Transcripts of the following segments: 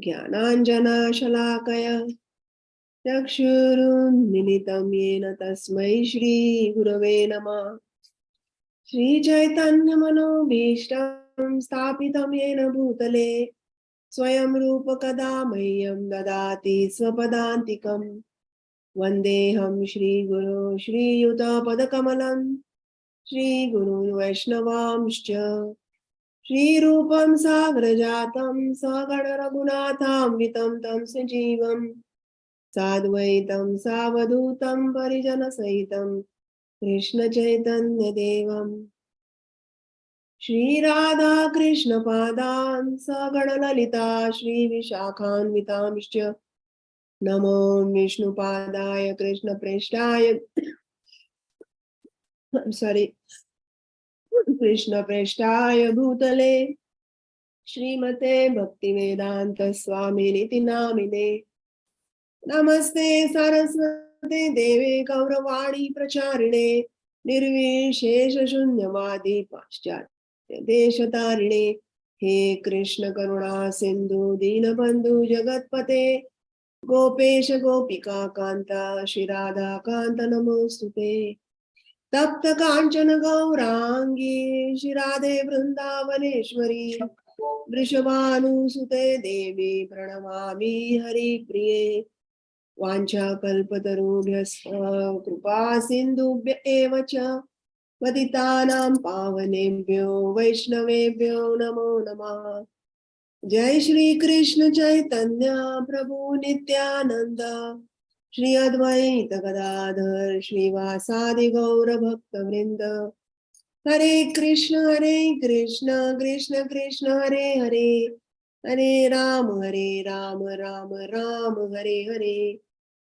ज्ञानाञ्जनशलाकया चक्षुरुन्मिलितं येन तस्मै श्रीगुरवे नमः। श्रीचैतन्यमनोभीष्टं स्थापितं येन भूतले स्वयं रूपकदा मह्यं ददाति स्वपदान्तिकम्। वन्देऽहं श्रीगुरो श्रीयुतपदकमलं श्रीगुरून् वैष्णवांश्च श्रीरूपं साग्रजातं सगण रघुनाथान्वितं तं सजीवं साद्वैतं सावधूतं परिजनसहितं कृष्ण चैतन्य देवम श्री राधा कृष्ण पादान् सगण ललिता श्री विशाखान्वितांश्च नमो विष्णुपादाय कृष्ण प्रेष्ठाय कृष्ण प्रेष्ठाय भूतले श्रीमते भक्तिवेदांत स्वामिनिति नामिने नमस्ते सरस्वते देवे गौरवाणी प्रचारिणे निर्विशेष शून्यवादी पाश्चात्य देशतारिणे हे कृष्ण करुणा सिंधु दीनबंधु जगतपते गोपेश गोपिका कांता श्री राधा कांत नमोस्तुते तप्त कांचन गौरांगी श्री राधे वृंदावनेश्वरी वृषभानुसुते देवी प्रणमामि हरिप्रिये वाञ्छाकल्पतरुभ्यश्च कृपा सिन्धुभ्य एव च पतितानां पावनेभ्यो वैष्णवेभ्यो नमो नमः। जय श्री कृष्ण चैतन्य प्रभु नित्यानंद श्री अद्वैत गदाधर श्रीवासादि गौर भक्त वृंद हरे Krishna Krishna Krishna Hare Hare Hare Ram Ram Ram Hare Hare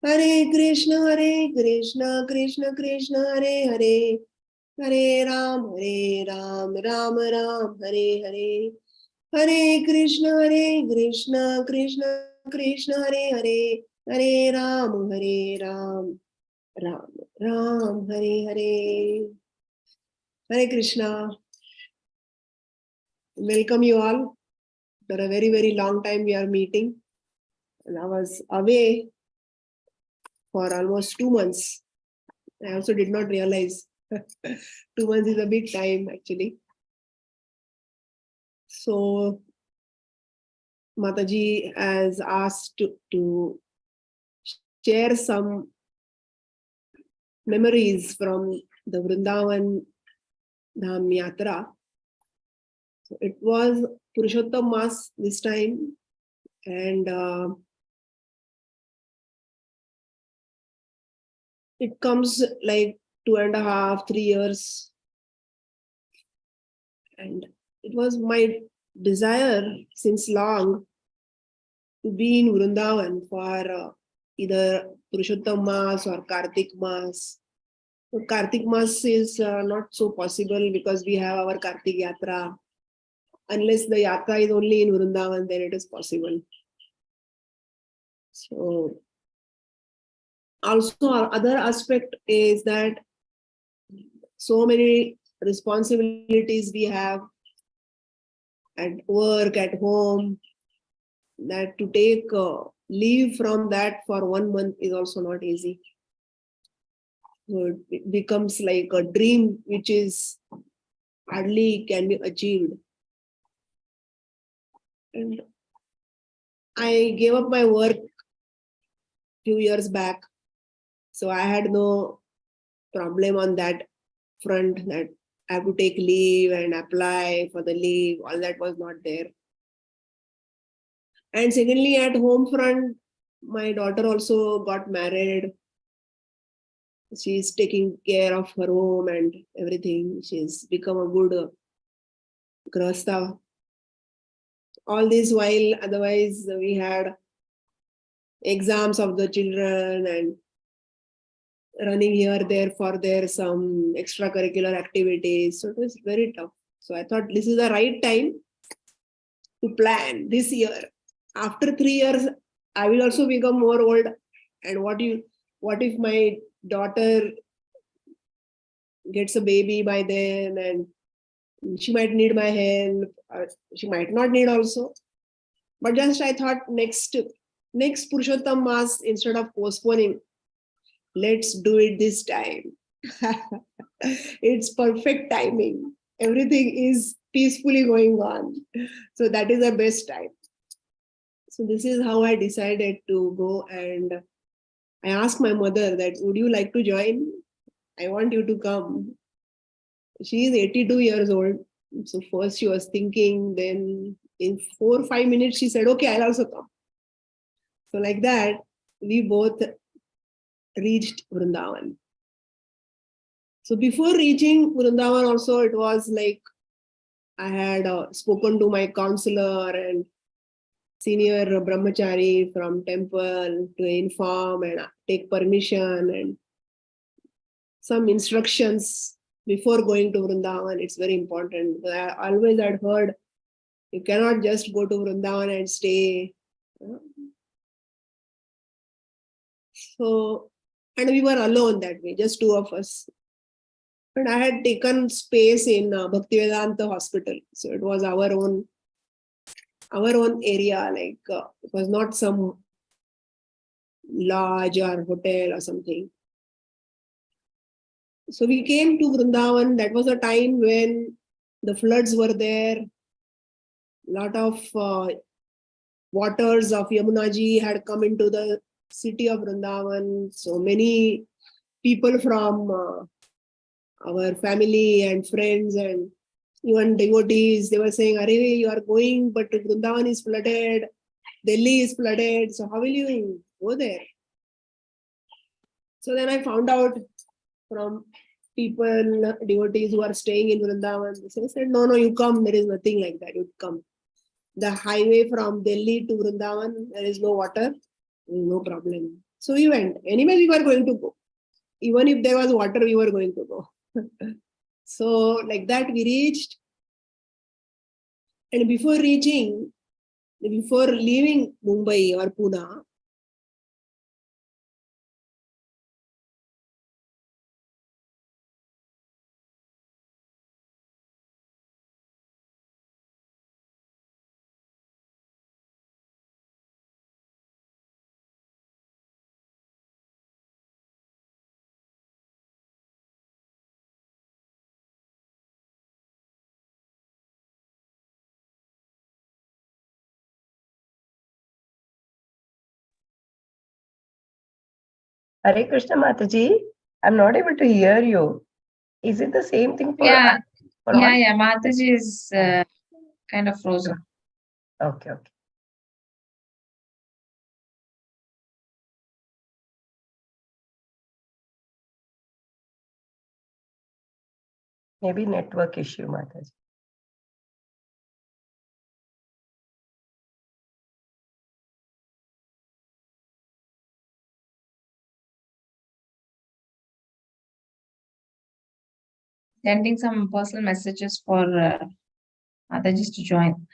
Hare Krishna Krishna Krishna Hare Hare Hare Ram Ram Hare Hare Hare Krishna Krishna Krishna Hare Hare Hare Ram Ram Ram Hare Hare Hare Krishna. Welcome you all. For a very long time we are meeting. And I was away for almost 2 months. I also did not realize 2 months is a big time actually. So Mataji has asked to share some memories from the Vrindavan Dham Yatra. So it was Purushottam Mas this time, and it comes like 2.5, 3 years, and it was my desire since long to be in Vrindavan for either Purushottam Mas or Kartik Mas. So Kartik Mas is not so possible because we have our Kartik Yatra. Unless the Yatra is only in Vrindavan, then it is possible. So also other aspect is that so many responsibilities we have at work, at home, that to take leave from that for 1 month is also not easy. So it becomes like a dream which is hardly can be achieved. And I gave up my work few years back, so I had no problem on that front that I have to take leave and apply for the leave. All that was not there. And secondly, at home front, my daughter also got married. She's taking care of her home and everything. She's become a good grasta. All this while, otherwise, we had exams of the children and running here, there, for there, some extracurricular activities. So it was very tough. So I thought this is the right time to plan this year. After 3 years, I will also become more old. And what if my daughter gets a baby by then and she might need my help, or she might not need also. But just I thought next Purushottam Mass, instead of postponing, let's do it this time. It's perfect timing. Everything is peacefully going on. So that is the best time. So this is how I decided to go, and I asked my mother that, would you like to join? I want you to come. She is 82 years old. So first she was thinking, then in 4 or 5 minutes she said, okay, I'll also come. So like that, we both reached Vrindavan. So before reaching Vrindavan also, it was like I had spoken to my counselor and senior brahmachari from temple to inform and take permission and some instructions before going to Vrindavan. It's very important. I always had heard you cannot just go to Vrindavan and stay. So, and we were alone that way, just two of us. And I had taken space in Bhaktivedanta Hospital. So it was our own area. Like it was not some lodge or hotel or something. So we came to Vrindavan. That was a time when the floods were there. A lot of waters of Yamunaji had come into the city of Vrindavan. So many people from our family and friends and even devotees, they were saying, Arey, you are going, but Vrindavan is flooded, Delhi is flooded. So how will you go there? So then I found out from people, devotees who are staying in Vrindavan, they said, no, you come, there is nothing like that, you come. The highway from Delhi to Vrindavan, there is no water, no problem. So we went. Anyway, we were going to go. Even if there was water, we were going to go. So like that we reached. And before leaving Mumbai or Pune, Hare Krishna Mataji, I'm not able to hear you. Is it the same thing for Yeah, for all? Mataji is kind of frozen. Okay. Maybe network issue, Mataji. Sending some personal messages for Mataji to join.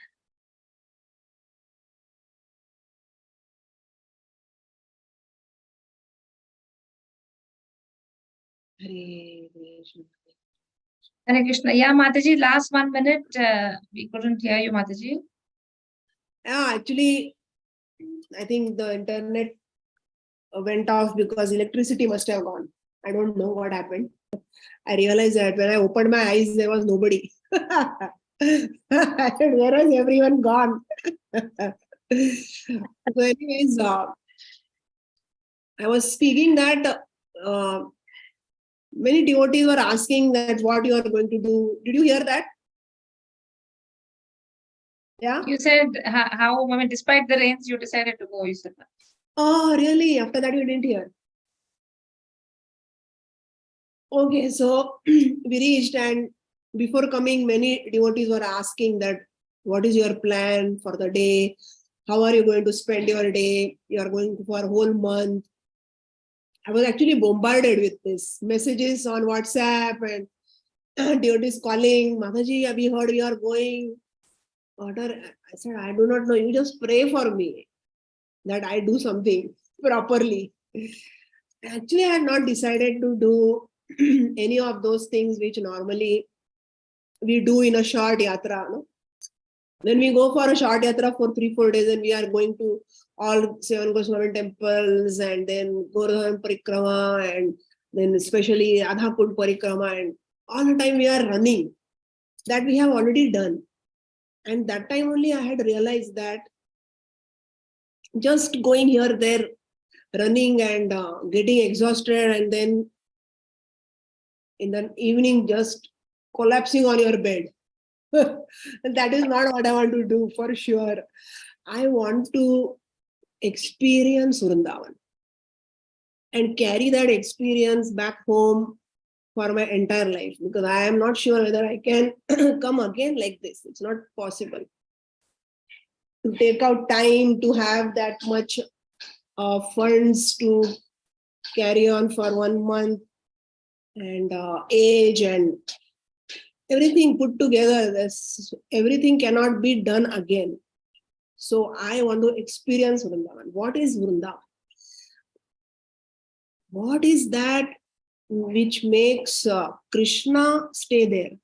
Hare Krishna. Yeah, Mataji, last 1 minute, we couldn't hear you, Mataji. yeah, actually, I think the internet went off because electricity must have gone. I don't know what happened. I realized that when I opened my eyes, there was nobody. Where was everyone gone? So anyways, I was speaking that many devotees were asking that what you are going to do. Did you hear that? Yeah. You said how, I mean, despite the rains, you decided to go, you said that. Oh, really? After that, you didn't hear? Okay, so we reached, and before coming, many devotees were asking that, what is your plan for the day? How are you going to spend your day? You are going for a whole month. I was actually bombarded with this messages on WhatsApp and devotees calling, Mataji, have you heard we are going? Daughter, I said, I do not know. You just pray for me that I do something properly. Actually, I had not decided to do any of those things which normally we do in a short yatra. No? When we go for a short yatra for 3-4 days and we are going to all 7 Goswami temples and then Govardhan Parikrama and then especially Adhakund Parikrama, and all the time we are running, that we have already done. And that time only I had realized that just going here, there, running and getting exhausted, and then in the evening just collapsing on your bed. That is not what I want to do for sure. I want to experience Vrindavan and carry that experience back home for my entire life, because I am not sure whether I can come again like this. It's not possible to take out time to have that much funds to carry on for 1 month, and age and everything put together. Everything cannot be done again. So I want to experience Vrindavan. What is Vrindavan? What is that which makes Krishna stay there?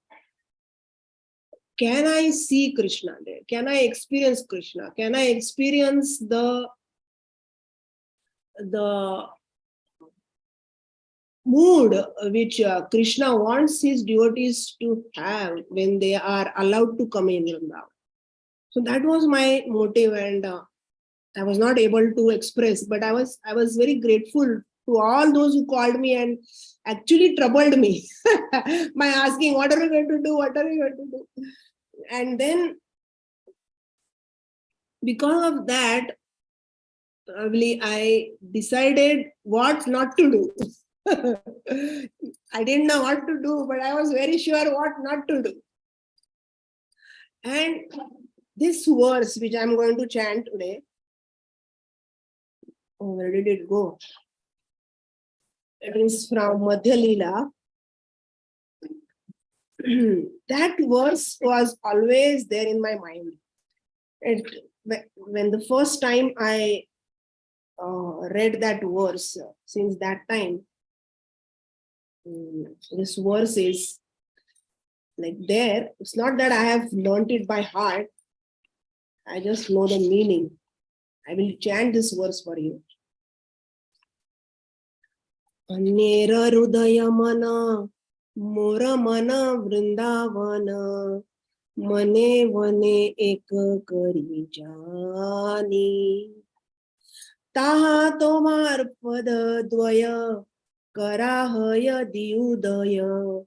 Can I see Krishna there? Can I experience Krishna? Can I experience the mood which Krishna wants his devotees to have when they are allowed to come in Vrindavan? So that was my motive, and I was not able to express, but I was very grateful to all those who called me and actually troubled me by asking, what are we going to do? What are we going to do? And then because of that, probably I decided what not to do. I didn't know what to do, but I was very sure what not to do. And this verse, which I'm going to chant today, where did it go? It is from Madhya Leela. That verse was always there in my mind. When the first time I read that verse, since that time, this verse is like there. It's not that I have learned it by heart. I just know the meaning. I will chant this verse for you. Anera Rudaya Mana Mora Mana Vrindavana Mane Vane Ek Kari Jani Taha Tomar Pada Dvaya Karahaya Diudaya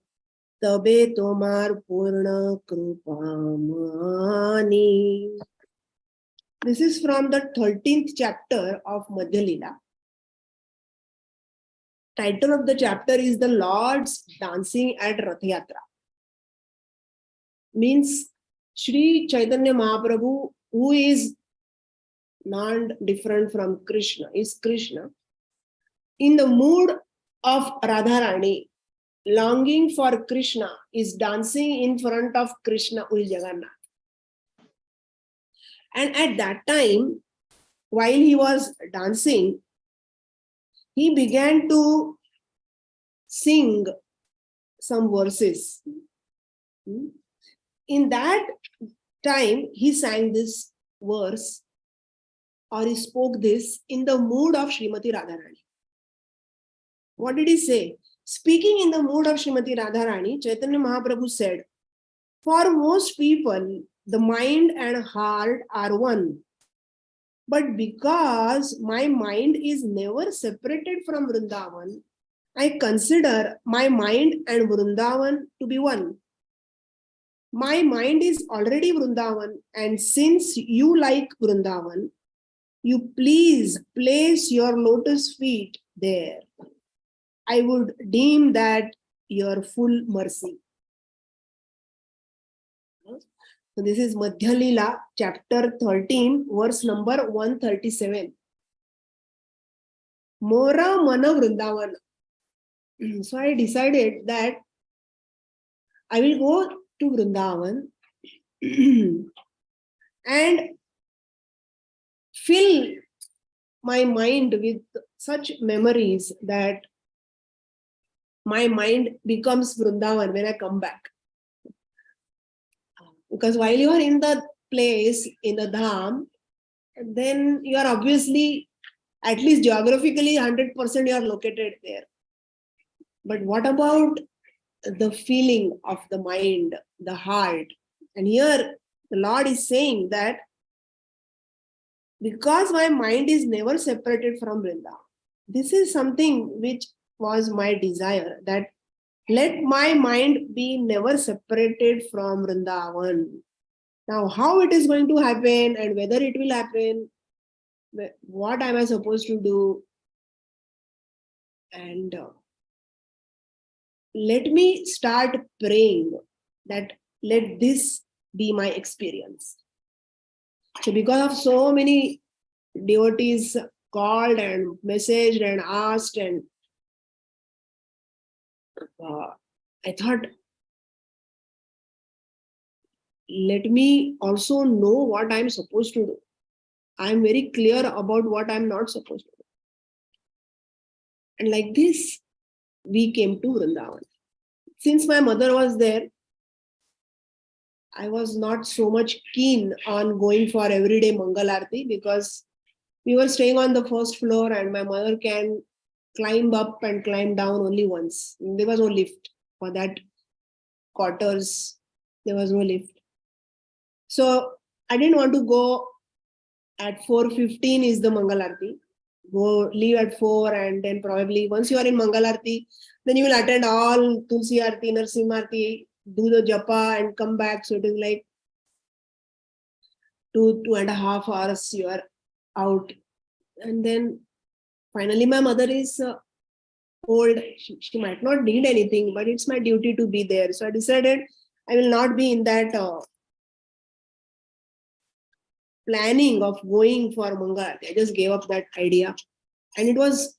Tabe Tomar Purna Krupamani. This is from the 13th chapter of Madhya Leela. Title of the chapter is The Lord's Dancing at Rath Yatra. Means Sri Chaitanya Mahaprabhu, who is non-different from Krishna, is Krishna, in the mood of Radharani, longing for Krishna, is dancing in front of Krishna Ul Jagannath. And at that time, while he was dancing, he began to sing some verses. In that time, he sang this verse, or he spoke this in the mood of Srimati Radharani. What did he say? Speaking in the mood of Srimati Radharani, Chaitanya Mahaprabhu said, for most people, the mind and heart are one. But because my mind is never separated from Vrindavan, I consider my mind and Vrindavan to be one. My mind is already Vrindavan, and since you like Vrindavan, you please place your lotus feet there. I would deem that your full mercy. So this is Madhya Leela, chapter 13, verse number 137. Mora Mana Vrindavan. So I decided that I will go to Vrindavan and fill my mind with such memories that my mind becomes Vrindavan when I come back. Because while you are in the place in the dham, then you are obviously, at least geographically, 100% you are located there. But what about the feeling of the mind, the heart? And here the Lord is saying that because my mind is never separated from Vrindavan, this is something which was my desire, that let my mind be never separated from Vrindavan. Now, how it is going to happen and whether it will happen, what am I supposed to do? And let me start praying that let this be my experience. So because of so many devotees called and messaged and asked, and I thought, let me also know what I'm supposed to do. I'm very clear about what I'm not supposed to do. And like this, we came to Vrindavan. Since my mother was there, I was not so much keen on going for everyday Mangal Aarti because we were staying on the first floor and my mother can climb up and climb down only once. There was no lift for that quarters. There was no lift. So I didn't want to go at 4:15 is the Mangal Aarti. Go leave at 4 and then probably once you are in Mangal Aarti, then you will attend all Tulsi Aarti, Narsimha Aarti, do the japa and come back. So it is like 2.5 hours you are out. And then finally my mother is old. She might not need anything, but it's my duty to be there. So I decided I will not be in that planning of going for Mangal. I just gave up that idea. And it was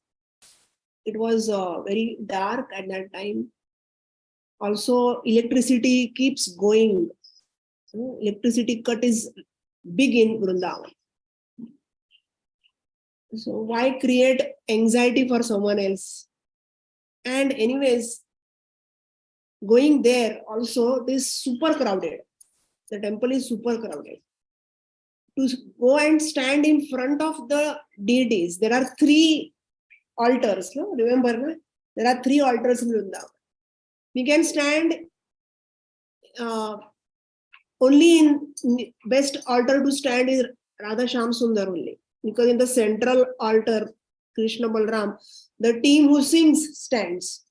very dark at that time. Also, electricity keeps going. Electricity cut is big in Vrindavan. So why create anxiety for someone else? And anyways, going there also, it is super crowded. The temple is super crowded. To go and stand in front of the deities, there are 3 altars. No? Remember, no? There are 3 altars in Vrindavan. We can stand only in best altar to stand is Radha Sham Sundar only. Because in the central altar, Krishna Balram, the team who sings stands.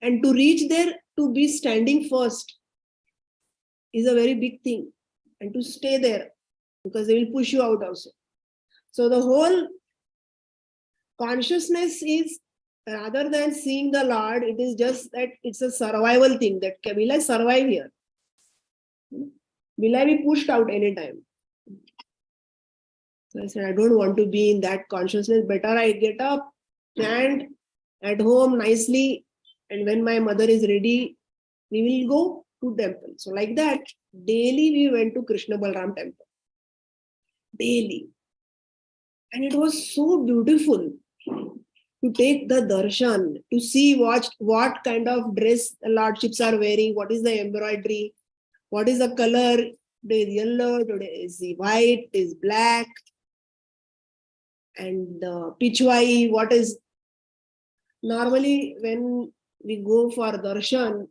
And to reach there, to be standing first is a very big thing. And to stay there, because they will push you out also. So the whole consciousness is, rather than seeing the Lord, it is just that it's a survival thing, that will I survive here? Will I be pushed out anytime? So I said, I don't want to be in that consciousness. Better I get up, chant at home nicely, and when my mother is ready, we will go to temple. So like that, daily we went to Krishna Balram temple. Daily. And it was so beautiful to take the darshan, to see what kind of dress the lordships are wearing, what is the embroidery, what is the color. Today is yellow, today is white, is black, and pichwai, what is. Normally when we go for darshan,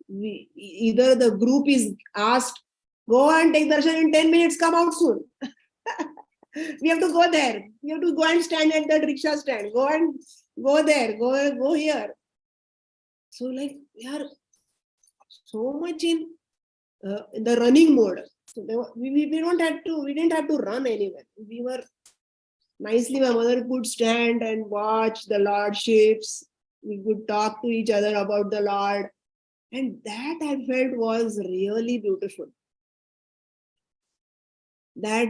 either the group is asked, go and take darshan in 10 minutes, come out soon. We have to go there. We have to go and stand at the rickshaw stand. Go there. Go here. So like we are so much in the running mode. So we didn't have to run anywhere. We were nicely. My mother could stand and watch the lordships. We could talk to each other about the Lord, and that I felt was really beautiful. That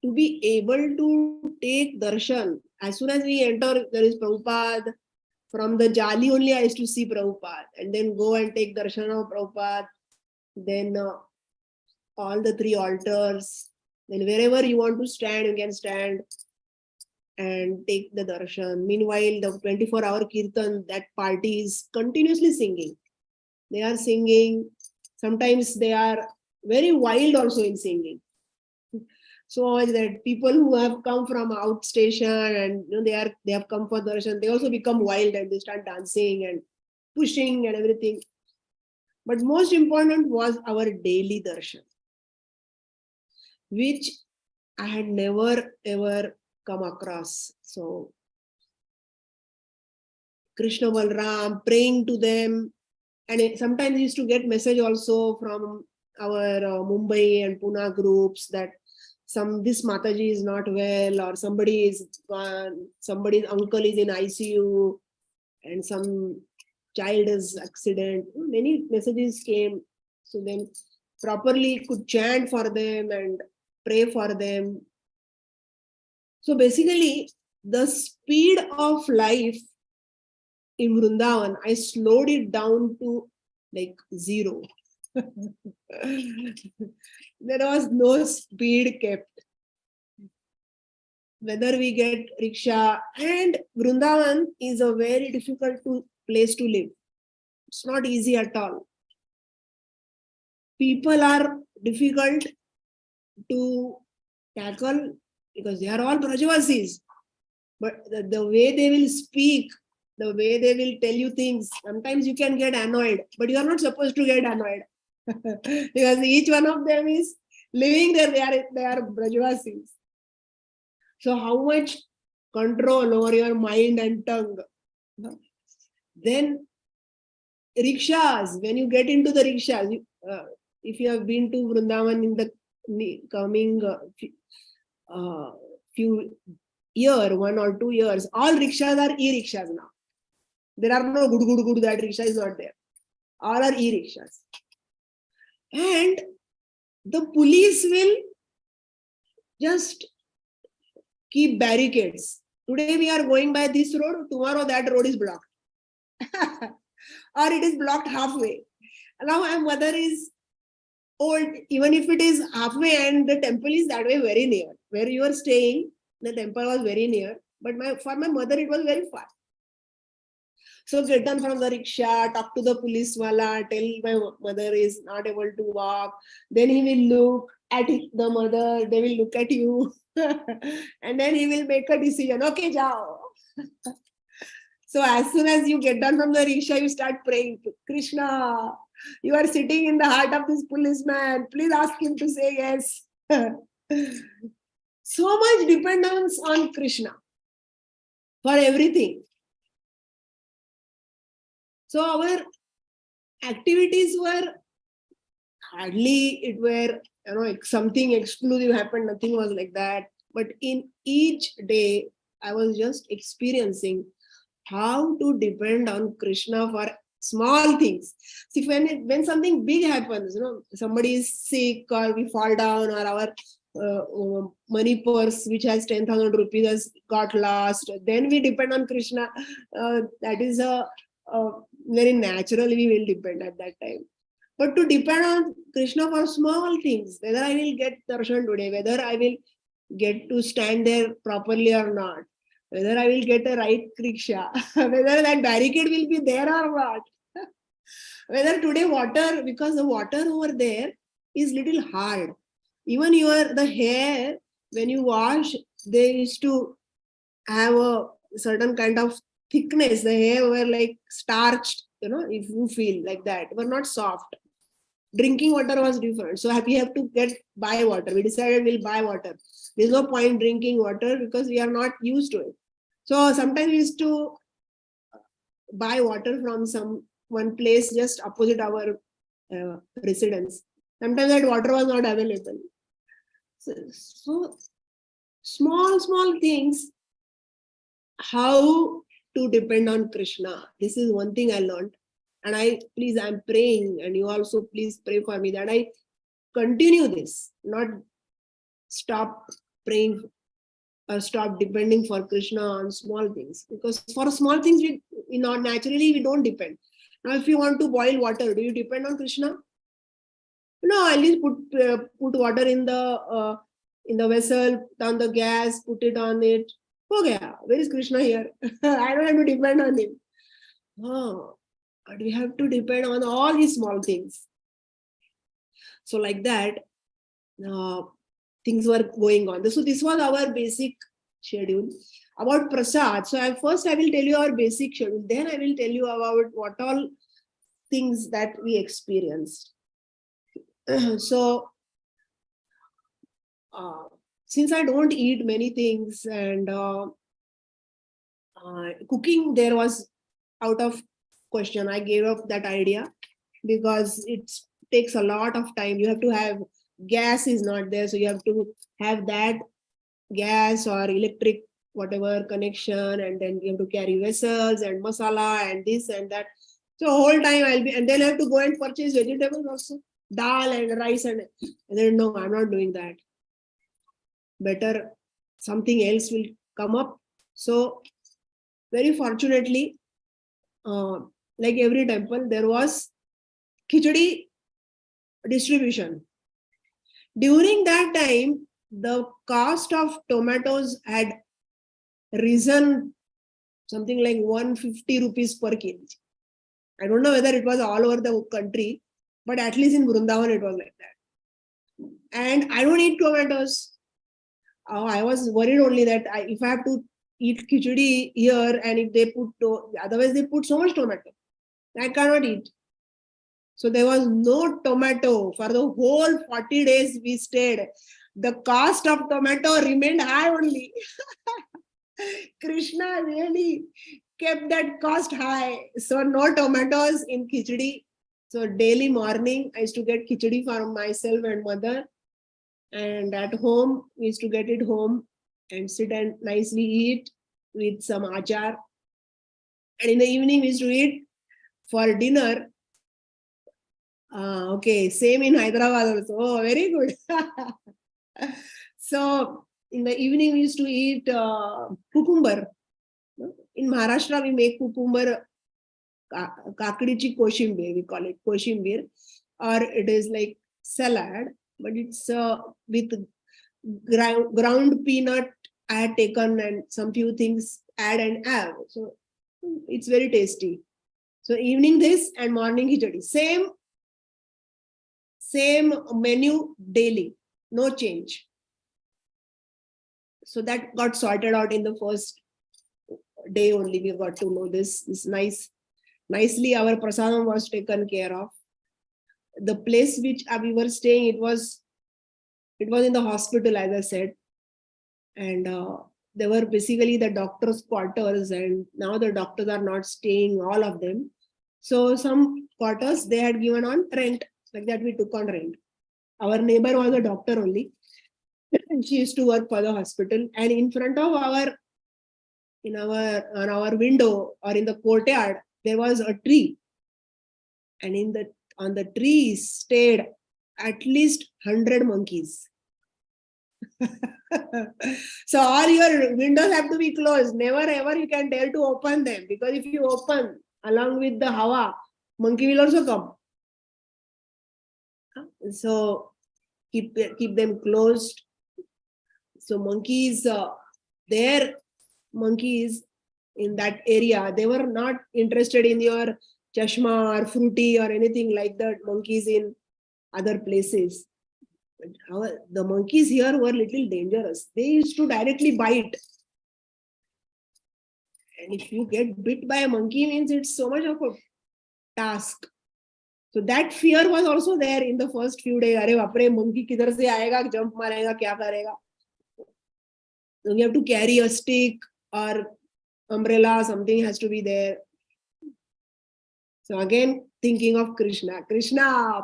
to be able to take darshan, as soon as we enter, there is Prabhupada. From the Jali only I used to see Prabhupada, and then go and take darshan of Prabhupada. Then all the 3 altars. Then wherever you want to stand, you can stand and take the darshan. Meanwhile, the 24-hour kirtan, that party is continuously singing. They are singing. Sometimes they are very wild also in singing. So much that people who have come from outstation and they have come for darshan, they also become wild and they start dancing and pushing and everything. But most important was our daily darshan, which I had never ever come across. So Krishna Balram, praying to them, and sometimes we used to get message also from our Mumbai and Pune groups that this Mataji is not well, or somebody's uncle is in ICU, and some child is accident. Many messages came, so then properly could chant for them and pray for them. So basically, the speed of life in Vrindavan, I slowed it down to like 0. There was no speed kept. Whether we get rickshaw, and Vrindavan is a very difficult place to live. It's not easy at all. People are difficult to tackle because they are all Brajavasis. But the way they will speak, the way they will tell you things, sometimes you can get annoyed, but you are not supposed to get annoyed. Because each one of them is living there, they are Brajavasis. So how much control over your mind and tongue? Then rickshaws, when you get into the rickshaws, if you have been to Vrindavan in the coming few year, 1 or 2 years, all rickshaws are e-rickshaws now. There are no good, that rickshaw is not there. All are e-rickshaws. And the police will just keep barricades. Today we are going by this road, tomorrow that road is blocked. Or it is blocked halfway. Now my mother is old, even if it is halfway and the temple is that way very near. Where you are staying, the temple was very near, but for my mother it was very far. So get down from the rickshaw, talk to the police wala, tell my mother is not able to walk. Then he will look at the mother, they will look at you. And then he will make a decision. Okay, jao. So as soon as you get down from the rickshaw, you start praying to Krishna. You are sitting in the heart of this policeman. Please ask him to say yes. So much dependence on Krishna for everything. So our activities were hardly, something exclusive happened, nothing was like that. But in each day, I was just experiencing how to depend on Krishna for small things. See, when something big happens, somebody is sick or we fall down, or our money purse which has 10,000 rupees has got lost, then we depend on Krishna. That is very naturally we will depend at that time. But to depend on Krishna for small things, whether I will get darshan today, whether I will get to stand there properly or not, whether I will get a right rickshaw, whether that barricade will be there or not, whether today water, because the water over there is little hard. Even the hair, when you wash, they used to have a certain kind of thickness. The hair were like starched, if you feel like that, were not soft. Drinking water was different. So we have to buy water. We decided we'll buy water. There's no point drinking water because we are not used to it. So sometimes we used to buy water from one place just opposite our residence. Sometimes that water was not available. So small things, how to depend on Krishna. This is one thing I learned. And I'm praying, and you also please pray for me that I continue this, not stop praying or stop depending for Krishna on small things. Because for small things, naturally we don't depend. Now, if you want to boil water, do you depend on Krishna? No, at least put water in the vessel, turn the gas, put it on it. Okay, where is Krishna here? I don't have to depend on him. Oh, but we have to depend on all these small things. So like that, things were going on. So this was our basic schedule. About Prasad, so first I will tell you our basic schedule. Then I will tell you about what all things that we experienced. So since I don't eat many things, and cooking there was out of question, I gave up that idea because it takes a lot of time. You have to have gas is not there, so you have to have that gas or electric whatever connection, and then you have to carry vessels and masala and this and that. So whole time I'll be, and then I have to go and purchase vegetables also, dal and rice, and then no, I'm not doing that. Better something else will come up. So very fortunately, like every temple, there was khichdi distribution. During that time, the cost of tomatoes had risen something like 150 rupees per kg. I don't know whether it was all over the country, but at least in Vrindavan it was like that. And I don't eat tomatoes. I was worried only that if I have to eat khichdi here, and if they put, otherwise they put so much tomato, I cannot eat. So there was no tomato for the whole 40 days we stayed. The cost of tomato remained high only. Krishna really kept that cost high. So no tomatoes in khichdi. So daily morning I used to get khichdi for myself and mother. And at home, we used to get it home and sit and nicely eat with some achar. And in the evening, we used to eat for dinner. Okay, same in Hyderabad also. Oh, very good. So in the evening, we used to eat cucumber. In Maharashtra, we make cucumber kakdichi koshimbir. We call it koshimbir, or it is like salad, but it's with ground peanut I had taken, and some few things add and have. So it's very tasty. So evening this and morning khichdi. Same menu daily, no change. So that got sorted out in the first day only. We got to know this. This nicely our prasadam was taken care of. The place which we were staying, it was in the hospital, as I said, and they were basically the doctor's quarters, and now the doctors are not staying, all of them. So some quarters they had given on rent, like that we took on rent. Our neighbor was a doctor only. She used to work for the hospital, and in front of on our window or in the courtyard there was a tree, and on the tree stayed at least 100 monkeys. So all your windows have to be closed. Never ever you can dare to open them, because if you open along with the hawa, monkey will also come. So keep them closed. So monkeys in that area, they were not interested in your chashma or fruity or anything like that. Monkeys in other places. The monkeys here were little dangerous. They used to directly bite. And if you get bit by a monkey, means it's so much of a task. So that fear was also there in the first few days. Arey bapre, monkey kidhar se aayega, jump marega, kya karega? So you have to carry a stick or umbrella, something has to be there. So again, thinking of Krishna,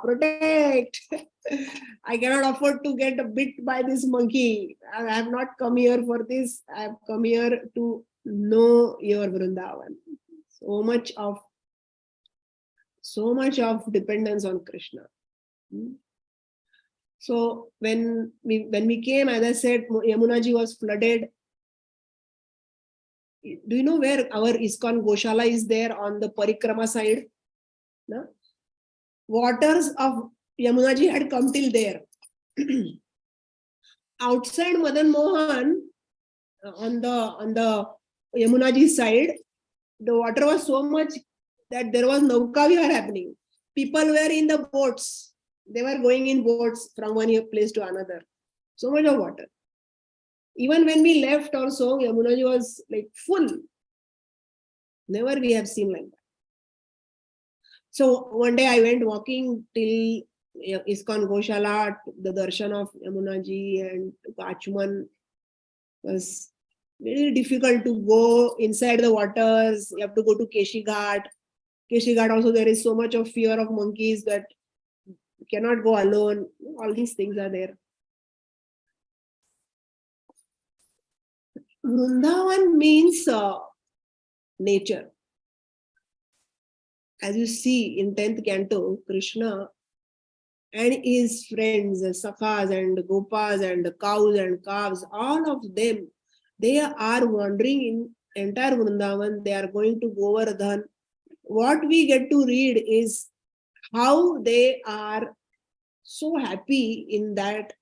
protect. I cannot afford to get bit by this monkey. I have not come here for this. I have come here to know your Vrindavan. So much of dependence on Krishna. So when we came, as I said, Yamunaji was flooded. Do you know where our ISKCON Goshala is there on the Parikrama side? No? Waters of Yamunaji had come till there. Outside Madan Mohan, on the Yamunaji side, the water was so much that there was Nauka Vihar happening. People were in the boats. They were going in boats from one place to another. So much of water. Even when we left also, Yamunaji was like full. Never we have seen like that. So one day I went walking till ISKCON Goshala, the darshan of Yamunaji and Kachman. Was very difficult to go inside the waters. You have to go to Keshi Ghat. Keshi Ghat also, there is so much of fear of monkeys that you cannot go alone. All these things are there. Vrindavan means nature. As you see in 10th canto, Krishna and his friends, Sakhas and Gopas and cows and calves, all of them, they are wandering in entire Vrindavan. They are going to Govardhan. What we get to read is how they are so happy in that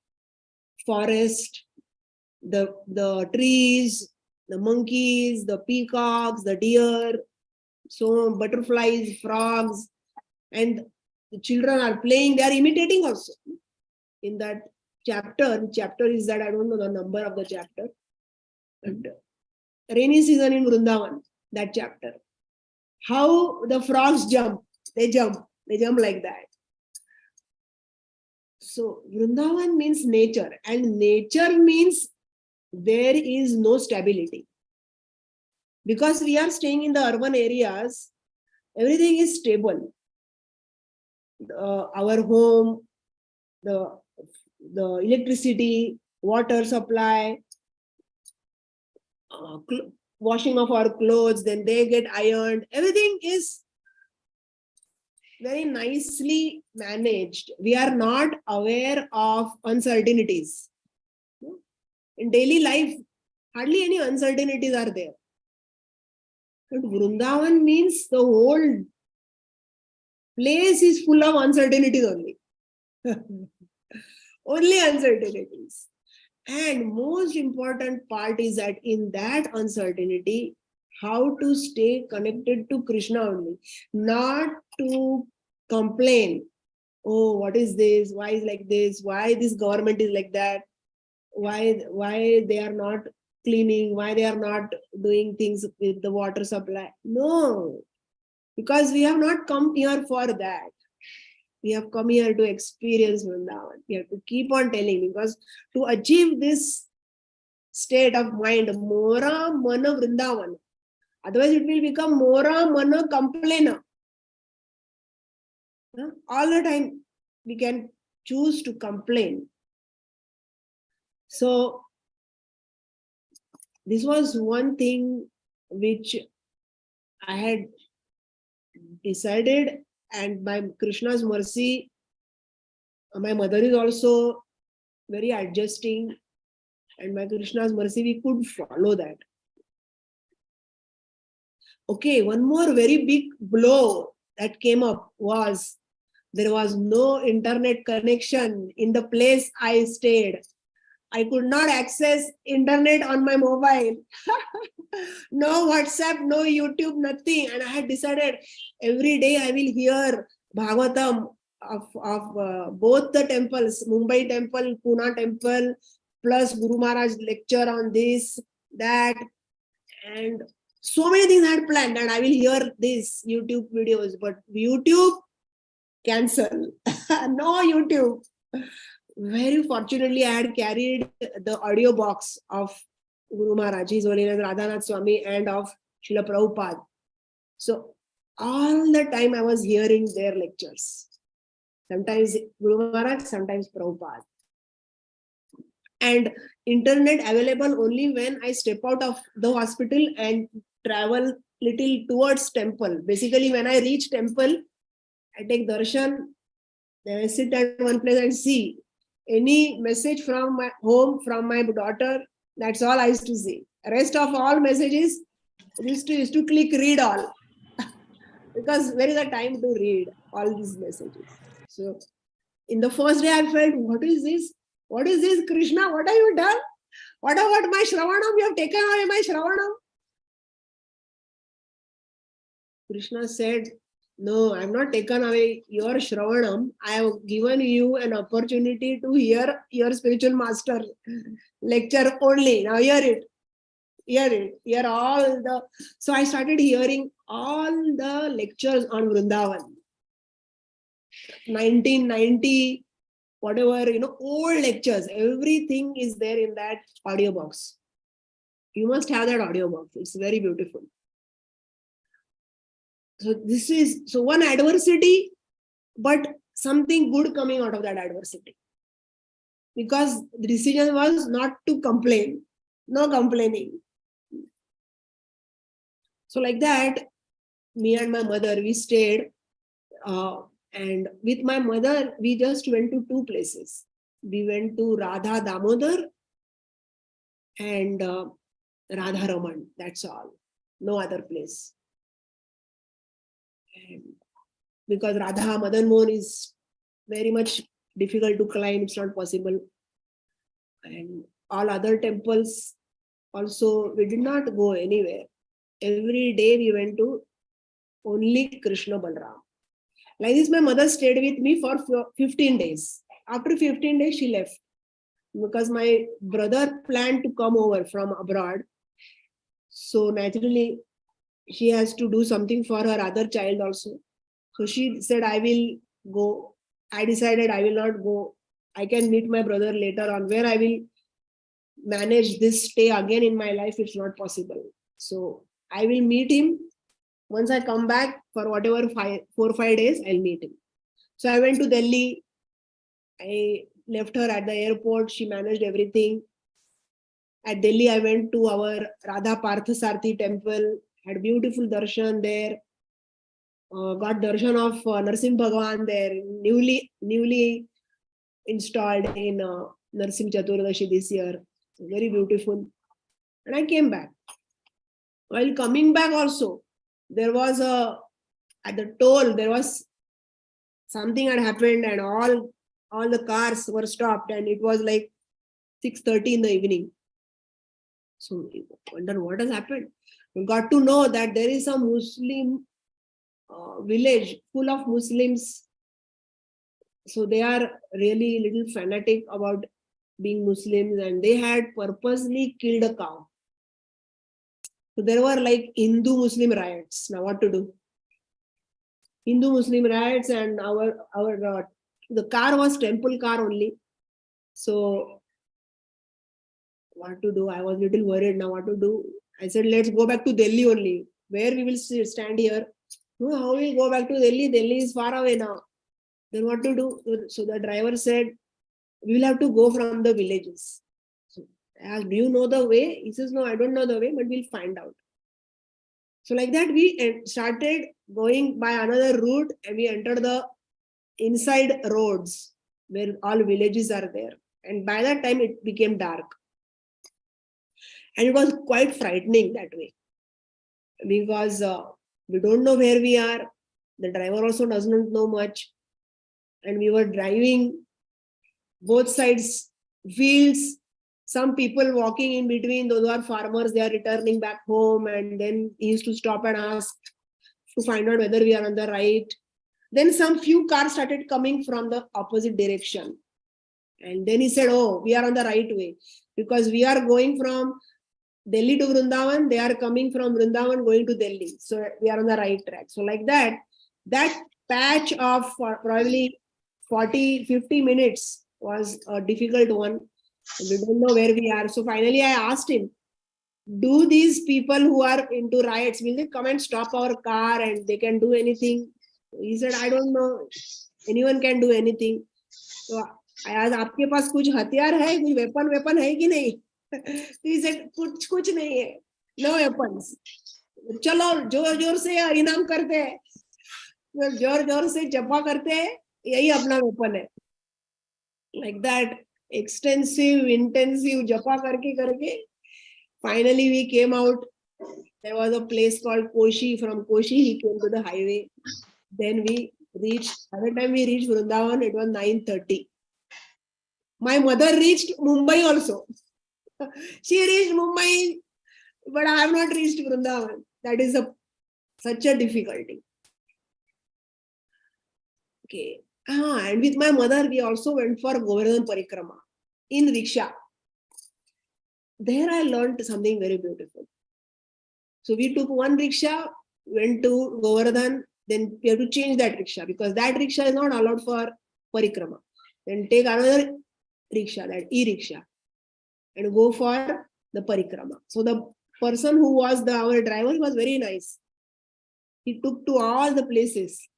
forest, the trees, the monkeys, the peacocks, the deer, so butterflies, frogs, and the children are playing. They are imitating also. In that chapter is that I don't know the number of the chapter. And rainy season in Vrindavan, that chapter. How the frogs jump. They jump like that. So Vrindavan means nature, and nature means there is no stability. Because we are staying in the urban areas, everything is stable. Our home, the electricity, water supply, washing of our clothes, then they get ironed. Everything is very nicely managed. We are not aware of uncertainties. In daily life, hardly any uncertainties are there. But Vrindavan means the whole place is full of uncertainties only. Only uncertainties. And most important part is that in that uncertainty, how to stay connected to Krishna only, not to complain. Oh, what is this? Why is like this? Why this government is like that? Why they are not cleaning? Why they are not doing things with the water supply? No, because we have not come here for that. We have come here to experience Vrindavan. We have to keep on telling, because to achieve this state of mind, Mora Mana Vrindavan. Otherwise, it will become Mora Mana Complainer. All the time, we can choose to complain. So, this was one thing which I had decided, and by Krishna's mercy, my mother is also very adjusting, and by Krishna's mercy, we could follow that. Okay, one more very big blow that came up was there was no internet connection in the place I stayed. I could not access internet on my mobile. No WhatsApp, no YouTube, nothing. And I had decided every day I will hear Bhagavatam of both the temples, Mumbai temple, Pune temple, plus Guru Maharaj lecture on this, that, and so many things I had planned, and I will hear these YouTube videos, but YouTube, cancel. No YouTube. Very fortunately, I had carried the audio box of Guru Maharaj, His Holiness Radhanath Swami, and of Srila Prabhupada. So all the time I was hearing their lectures. Sometimes Guru Maharaj, sometimes Prabhupada. And internet available only when I step out of the hospital and travel little towards temple. Basically, when I reach temple, I take darshan, then I sit at one place and see any message from my home, from my daughter. That's all I used to see. Rest of all messages, used to click read all. Because where is the time to read all these messages? So in the first day I felt, what is this? What is this, Krishna? What have you done? What about my Shravanam? You have taken away my Shravanam. Krishna said, No, I'm not taken away your Shravanam. I have given you an opportunity to hear your spiritual master lecture only. Now hear it. Hear it. Hear all the. So I started hearing all the lectures on Vrindavan. 1990, whatever, old lectures. Everything is there in that audio box. You must have that audio box. It's very beautiful. So one adversity, but something good coming out of that adversity. Because the decision was not to complain, no complaining. So like that, me and my mother, we stayed. And with my mother, we just went to two places. We went to Radha Damodar and Radha Raman. That's all. No other place. And because Radha Madan Mohan is very much difficult to climb, it's not possible. And all other temples also, we did not go anywhere. Every day we went to only Krishna Balram. Like this, my mother stayed with me for 15 days. After 15 days, she left because my brother planned to come over from abroad. So naturally, she has to do something for her other child also. So she said, I will go. I decided I will not go. I can meet my brother later on. Where I will manage this stay again in my life, it's not possible. So I will meet him. Once I come back for whatever 4 or 5 days, I'll meet him. So I went to Delhi. I left her at the airport. She managed everything. At Delhi, I went to our Radha Parthasarthi temple, had beautiful darshan there. Got darshan of Narsimha Bhagwan there, newly installed in Narsimha Chaturdashi this year. Very beautiful. And I came back. While coming back also, there was at the toll, there was something had happened and all the cars were stopped and it was like 6:30 in the evening. So I wonder what has happened. We got to know that there is a Muslim village full of Muslims. So they are really little fanatic about being Muslims and they had purposely killed a cow. So there were like Hindu-Muslim riots. Now what to do? Hindu-Muslim riots and the car was temple car only. So what to do? I was a little worried now what to do. I said, let's go back to Delhi only. Where we will stand here? No, how we go back to Delhi? Delhi is far away now. Then what to do? So the driver said, we will have to go from the villages. So I asked, do you know the way? He says, no, I don't know the way, but we'll find out. So like that, we started going by another route and we entered the inside roads where all villages are there. And by that time, it became dark. And it was quite frightening that way because we don't know where we are. The driver also doesn't know much. And we were driving both sides, fields, some people walking in between, those who are farmers, they are returning back home. And then he used to stop and ask to find out whether we are on the right. Then some few cars started coming from the opposite direction. And then he said, oh, we are on the right way because we are going from Delhi to Vrindavan. They are coming from Vrindavan going to Delhi. So we are on the right track. So like that patch of probably 40-50 minutes was a difficult one. We don't know where we are. So finally I asked him, do these people who are into riots, will they come and stop our car and they can do anything? He said, I don't know. Anyone can do anything. So I asked, आपके पास कुछ हथियार है, कुछ weapon है कि नहीं? He said, कुछ नहीं है. No weapons. चलो जोर से इनाम करते हैं. जोर से जपा करते हैं. यही अपना weapon है. Like that, extensive, intensive japa karke. Finally, we came out. There was a place called Koshi. From Koshi, he came to the highway. Then we reached, by the time we reached Vrindavan, it was 9:30. My mother reached Mumbai also. She reached Mumbai, but I have not reached Vrindavan. That is such a difficulty. Okay. And with my mother, we also went for Govardhan Parikrama in rickshaw. There I learned something very beautiful. So we took one rickshaw, went to Govardhan, then we have to change that rickshaw because that rickshaw is not allowed for Parikrama. Then take another rickshaw, that e-rickshaw, and go for the Parikrama. So the person who was our driver was very nice. He took to all the places.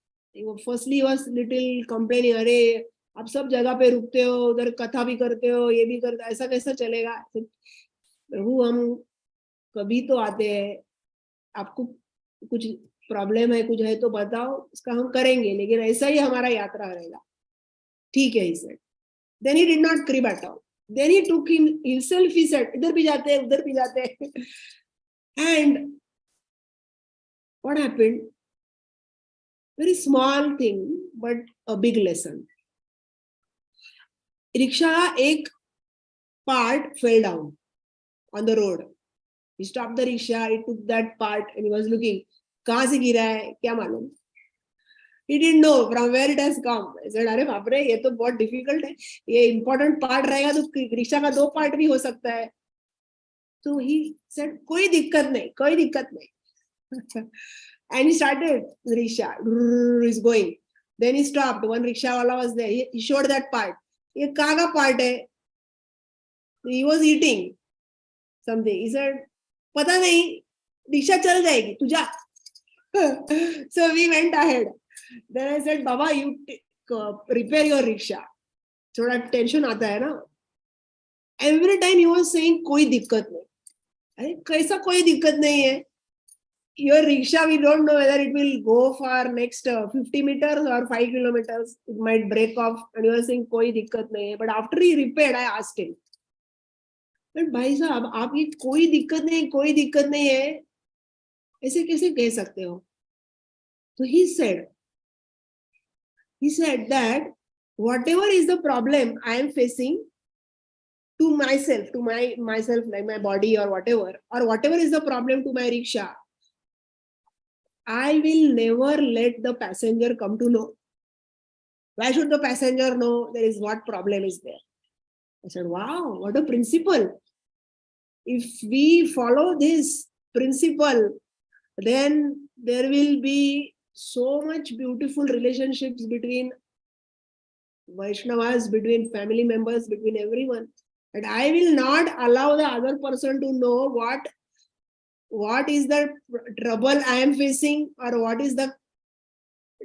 Firstly, he was little complaining, अरे आप सब जगह पे रुकते हो, उधर कथा भी करते हो, ये भी करते हो, ऐसा कैसा चलेगा? प्रभु हम कभी तो आते हैं, आपको कुछ प्रॉब्लम है, कुछ है तो बताओ, उसका हम करेंगे, लेकिन ऐसा ही हमारा यात्रा रहेगा. ठीक है, he said. Then he did not crib at all. Then he took himself, he said, इधर भी जाते हैं, उधर भी जाते हैं. And what happened? Very small thing, but a big lesson. Rickshaw, एक part fell down on the road. He stopped the rickshaw, he took that part and he was looking. कहाँ से गिरा है, क्या मालूम? He didn't know from where it has come. I said, अरे बाप रे, ये तो बहुत difficult है. ये important part रहेगा तो रिक्शा का 2 part भी हो सकता है. So he said, कोई दिक्कत नहीं, कोई दिक्कत नहीं. And he started the rickshaw. He's going. Then he stopped. One rickshaw wala was there. He showed that part. ये कहाँ का part है? He was eating something. He said, पता नहीं, रिक्शा चल जाएगी, तू जा. So we went ahead. Then I said, Baba, you repair your rickshaw. थोड़ा tension आता है ना. Every time he was saying, कोई दिक्कत नहीं. अरे कैसा कोई दिक्कत नहीं है? Your rickshaw, we don't know whether it will go for next 50 meters or 5 kilometers. It might break off. And you are saying, koi dikkat nahi hai. But after he repaired, I asked him, but bhai sahab, aap ye koi dikkat nahi hai, aise kaise keh sakte ho? So he said that whatever is the problem I am facing to myself, myself, like my body or whatever is the problem to my rickshaw, I will never let the passenger come to know. Why should the passenger know there is what problem is there? I said, wow, what a principle. If we follow this principle, then there will be so much beautiful relationships between Vaishnavas, between family members, between everyone. And I will not allow the other person to know what is the trouble I am facing or what is the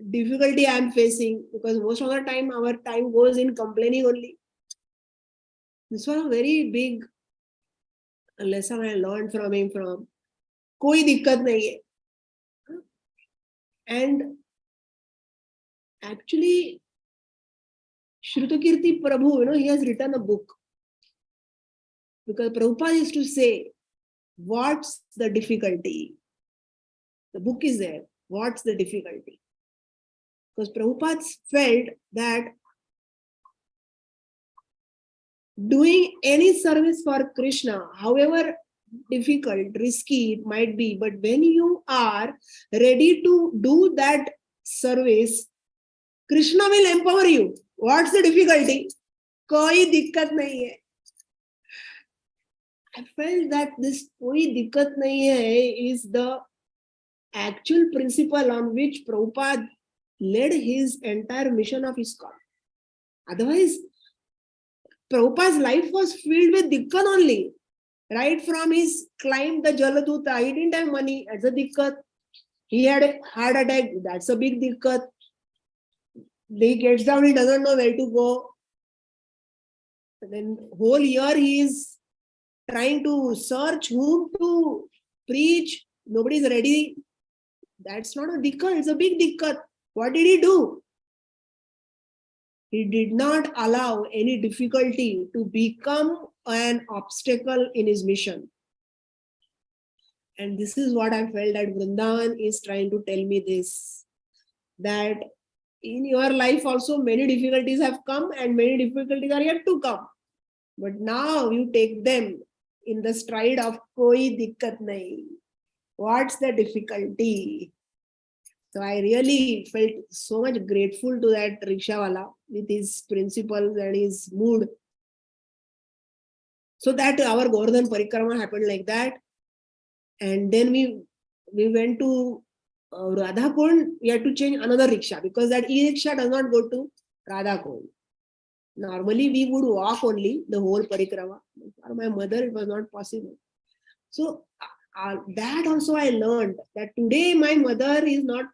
difficulty I am facing, because most of the time our time goes in complaining only. This was a very big lesson I learned from him. कोई दिक्कत नहीं है. And actually, Shrutakirti Prabhu, he has written a book, because Prabhupada used to say, what's the difficulty? The book is there. What's the difficulty? Because Prabhupada felt that doing any service for Krishna, however difficult, risky it might be, but when you are ready to do that service, Krishna will empower you. What's the difficulty? कोई दिक्कत नहीं है. I felt that this कोई दिक्कत नहीं है is the actual principle on which Prabhupada led his entire mission of ISKCON. Otherwise, Prabhupada's life was filled with dikkat only. Right from his climb the Jaladuta, he didn't have money, that's a dikkat. He had a heart attack, that's a big dikkat. He gets down, he doesn't know where to go. And then whole year he is trying to search whom to preach. Nobody's ready. That's not a dikkat, it's a big dikkat. What did he do? He did not allow any difficulty to become an obstacle in his mission. And this is what I felt that Vrindavan is trying to tell me this, that in your life also many difficulties have come and many difficulties are yet to come. But now you take them in the stride of koi dikkat nahi. What's the difficulty? So I really felt so much grateful to that rickshawala with his principles and his mood. So that our Govardhan Parikrama happened like that. And then we went to Radhakund. We had to change another rickshaw because that e-rickshaw does not go to Radhakund. Normally we would walk only the whole Parikrama. For my mother, it was not possible. So that also I learned that today my mother is not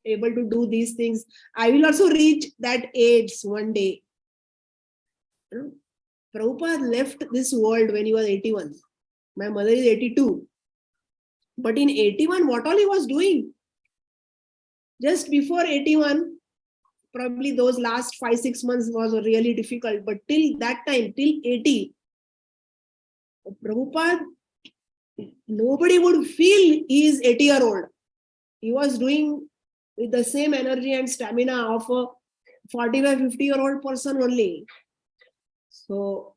able to do these things. I will also reach that age one day. You know, Prabhupada left this world when he was 81. My mother is 82. But in 81, what all he was doing? Just before 81, probably those last 5-6 months was really difficult. But till that time, till 80, Prabhupada, nobody would feel he is 80-year-old. He was doing with the same energy and stamina of a 45, 50-year-old person only. So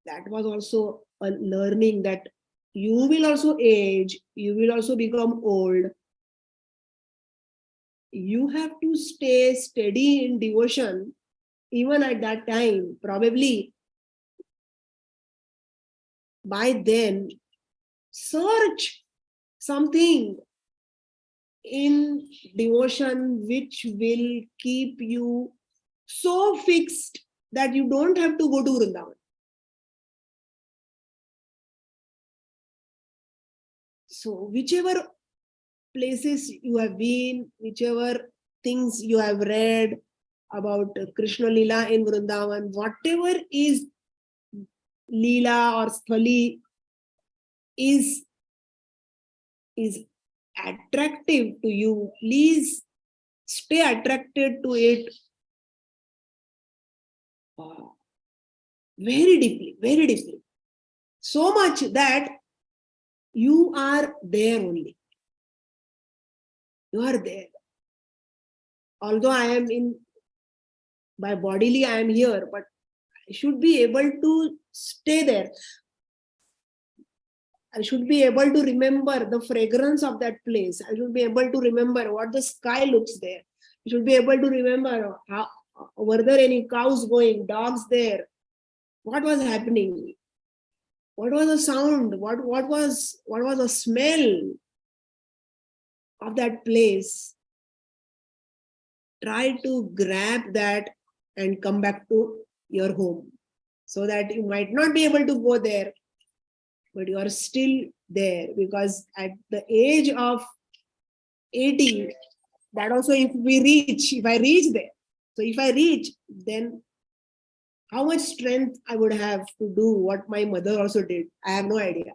that was also a learning that you will also age, you will also become old. You have to stay steady in devotion even at that time. Probably by then, search something in devotion which will keep you so fixed that you don't have to go to Vrindavan. So whichever places you have been, whichever things you have read about Krishna Lila in Vrindavan, whatever is Lila or Sthali is attractive to you, please stay attracted to it very deeply, very deeply. So much that you are there only. You are there. Although I am by bodily I am here, but I should be able to stay there. I should be able to remember the fragrance of that place. I should be able to remember what the sky looks there. I should be able to remember how, were there any cows going, dogs there? What was happening? What was the sound? What was the smell of that place? Try to grab that and come back to your home so that you might not be able to go there, but you are still there, because at the age of 80, that also if I reach there, so if I reach, then how much strength I would have to do what my mother also did, I have no idea.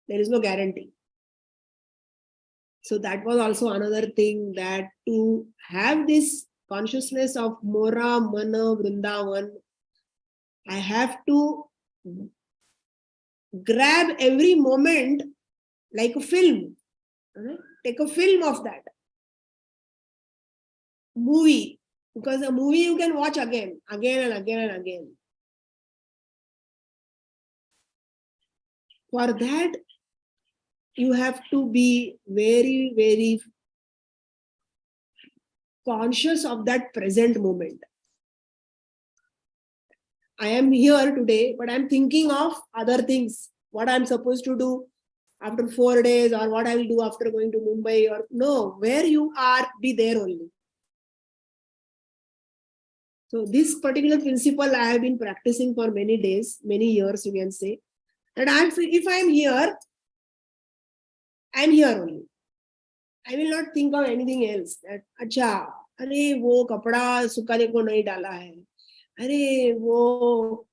There is no guarantee. So that was also another thing, that to have this consciousness of Mora, Mana, Vrindavan, I have to grab every moment like a film. Take a film of that movie, because a movie you can watch again and again. For that, you have to be very, very conscious of that present moment. I am here today, but I'm thinking of other things, what I'm supposed to do after 4 days, or what I will do after going to Mumbai, or no, where you are, be there only. So this particular principle I have been practicing for many days, many years, you can say, that if I'm here, I'm here only. I will not think of anything else. That, अच्छा, अरे वो कपड़ा सुखाने को नहीं डाला है, अरे वो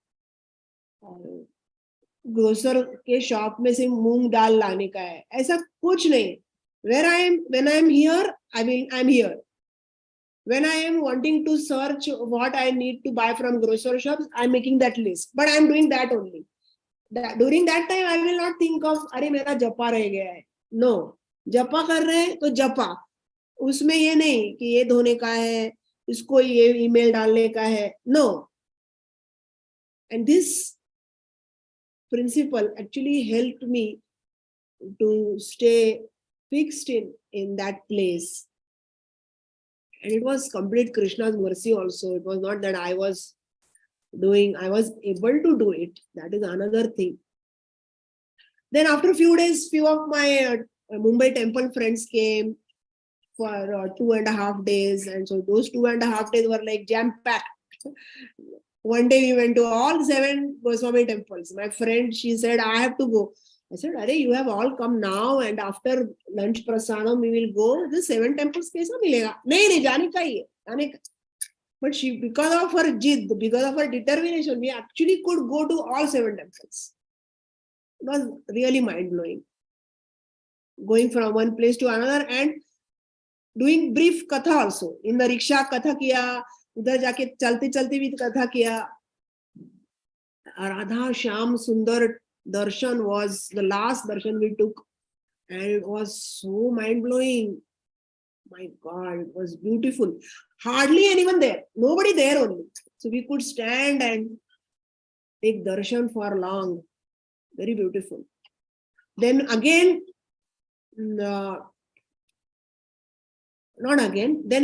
ग्रोसर के शॉप में से मूंग दाल लाने का है, ऐसा कुछ नहीं. When I am here, I'm here. When I am wanting to search what I need to buy from grocery shops, I'm making that list. But I'm doing that only. During that time, I will not think of, अरे मेरा जपा रह गया है. No. जपा कर रहे हैं तो जपा, उसमें ये नहीं कि ये धोने का है, इसको ये ईमेल डालने का है. No. And this principle actually helped me to stay fixed in that place. And it was complete Krishna's mercy also. It was not that I was able to do it. That is another thing. Then after a few days, few of my Mumbai temple friends came for 2.5 days. And so those 2.5 days were like jam-packed. One day we went to all 7 Goswami temples. My friend, she said, I have to go. I said, Are, you have all come now and after lunch prasadam, we will go. The 7 temples kaisa milega? Nahi, jaane ka hi hai. But she, because of her jid, because of her determination, we actually could go to all 7 temples. It was really mind-blowing. Going from one place to another and doing brief katha also. In the rickshaw katha kiya, udhar jaake chalte bhi katha kiya. Radha Shyam Sundar darshan was the last darshan we took, and it was so mind-blowing. My God, it was beautiful. Hardly anyone there. Nobody there only. So we could stand and take darshan for long. Very beautiful. Then again, then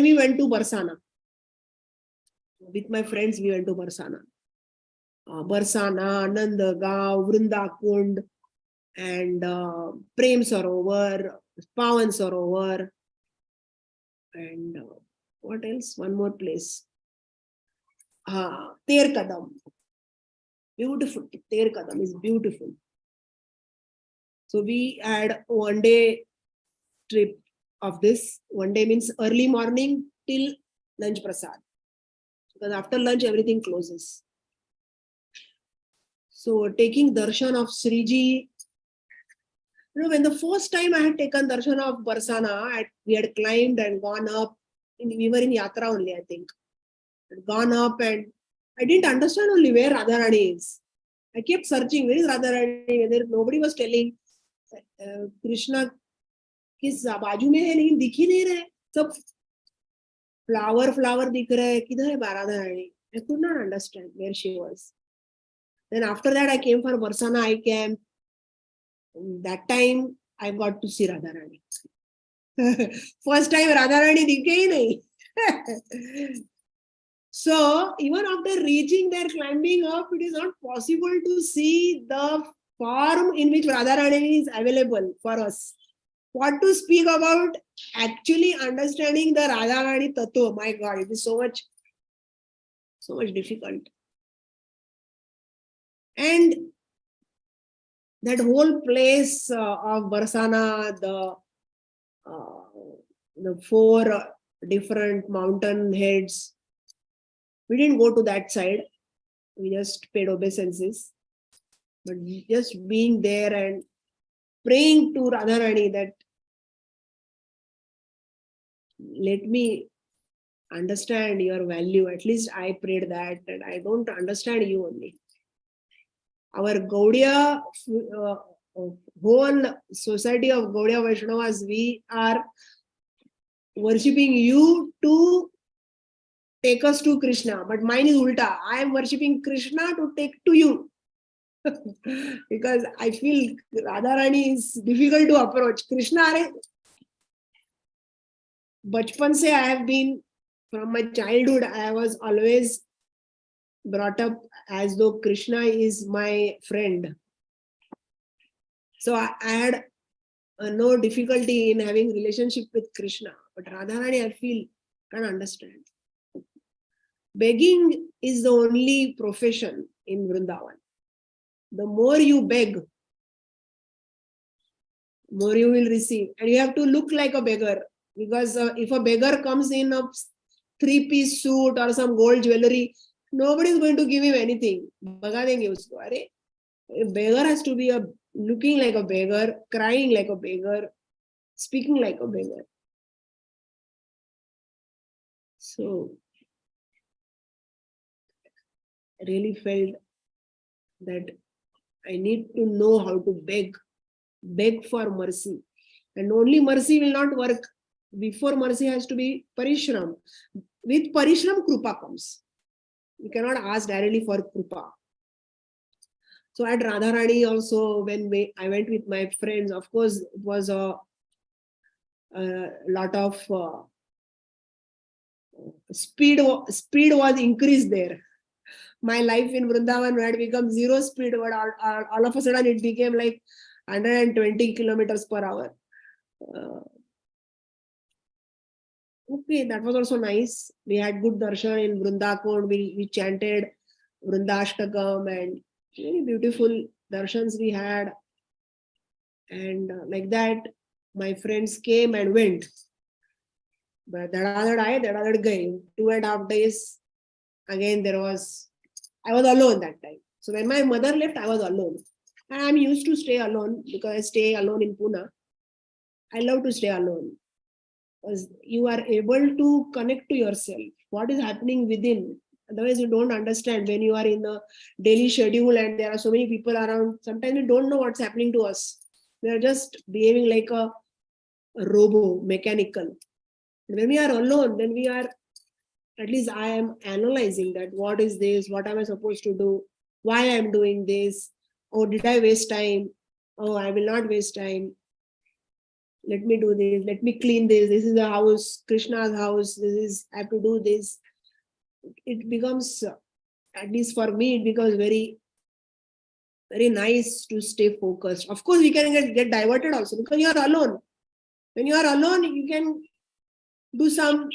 we went to Barsana. With my friends, we went to Barsana. Barsana, Nandagaon, Vrindakund, and Prem Sarovar, Pawan Sarovar, and what else? One more place. Ter Kadam. Beautiful. Ter Kadam is beautiful. So we had 1 day trip of this. 1 day means early morning till lunch prasad. Because after lunch, everything closes. So taking darshan of Sriji, when the first time I had taken darshan of Barsana, we had climbed and gone up. We were in Yatra only, I think. Gone up and I didn't understand only where Radharani is. I kept searching, where is Radharani? Nobody was telling. Krishna किस बाजू में है लेकिन दिख ही नहीं रहे सब flower दिख रहा है किधर है Radharani? I could not understand where she was. Then after that I came for Barsana I camp. That time I got to see Radharani. First time Radharani दिखे ही नहीं. So even after reaching there, climbing up, it is not possible to see the form in which Radharani is available for us. What to speak about actually understanding the Radharani Tattva? My God, it is so much difficult. And that whole place of Barsana, the 4 different mountain heads, we didn't go to that side. We just paid obeisances. But just being there and praying to Radharani that let me understand your value. At least I prayed that, and I don't understand you only. Our Gaudiya, whole society of Gaudiya Vaishnavas, we are worshipping you to take us to Krishna. But mine is ulta. I am worshipping Krishna to take to you. Because I feel Radharani is difficult to approach. Krishna, bachpan se I have been, from my childhood, I was always brought up as though Krishna is my friend. So I had no difficulty in having relationship with Krishna. But Radharani, I feel, can't understand. Begging is the only profession in Vrindavan. The more you beg, more you will receive. And you have to look like a beggar. Because if a beggar comes in a 3-piece suit or some gold jewelry, nobody is going to give him anything. Bhaga denge usko. A beggar has to be looking like a beggar, crying like a beggar, speaking like a beggar. So I really felt that I need to know how to beg for mercy. And only mercy will not work. Before mercy has to be parishram. With parishram, krupa comes. You cannot ask directly for krupa. So at Radharani also, when I went with my friends, of course, it was a a lot of speed was increased there. My life in Vrindavan had become zero speed, but all of a sudden it became like 120 kilometers per hour. Okay, that was also nice. We had good darshan in Vrindakund. We chanted Vrindashtakam and very beautiful darshans we had. And like that, my friends came and went. But dhadadhad aaye, dhadadhad gaye. 2.5 days. Again, I was alone that time. So when my mother left, I was alone. And I'm used to stay alone because I stay alone in Pune. I love to stay alone. Because you are able to connect to yourself. What is happening within? Otherwise, you don't understand when you are in the daily schedule and there are so many people around. Sometimes we don't know what's happening to us. We are just behaving like a robo, mechanical. When we are alone, then we are, at least I am analyzing that what is this, what am I supposed to do, why I am doing this, oh, did I waste time? Oh, I will not waste time. Let me do this, let me clean this is the house, Krishna's house, I have to do this. It becomes, at least for me, it becomes very, very nice to stay focused. Of course, we can get diverted also because you are alone. When you are alone, you can do some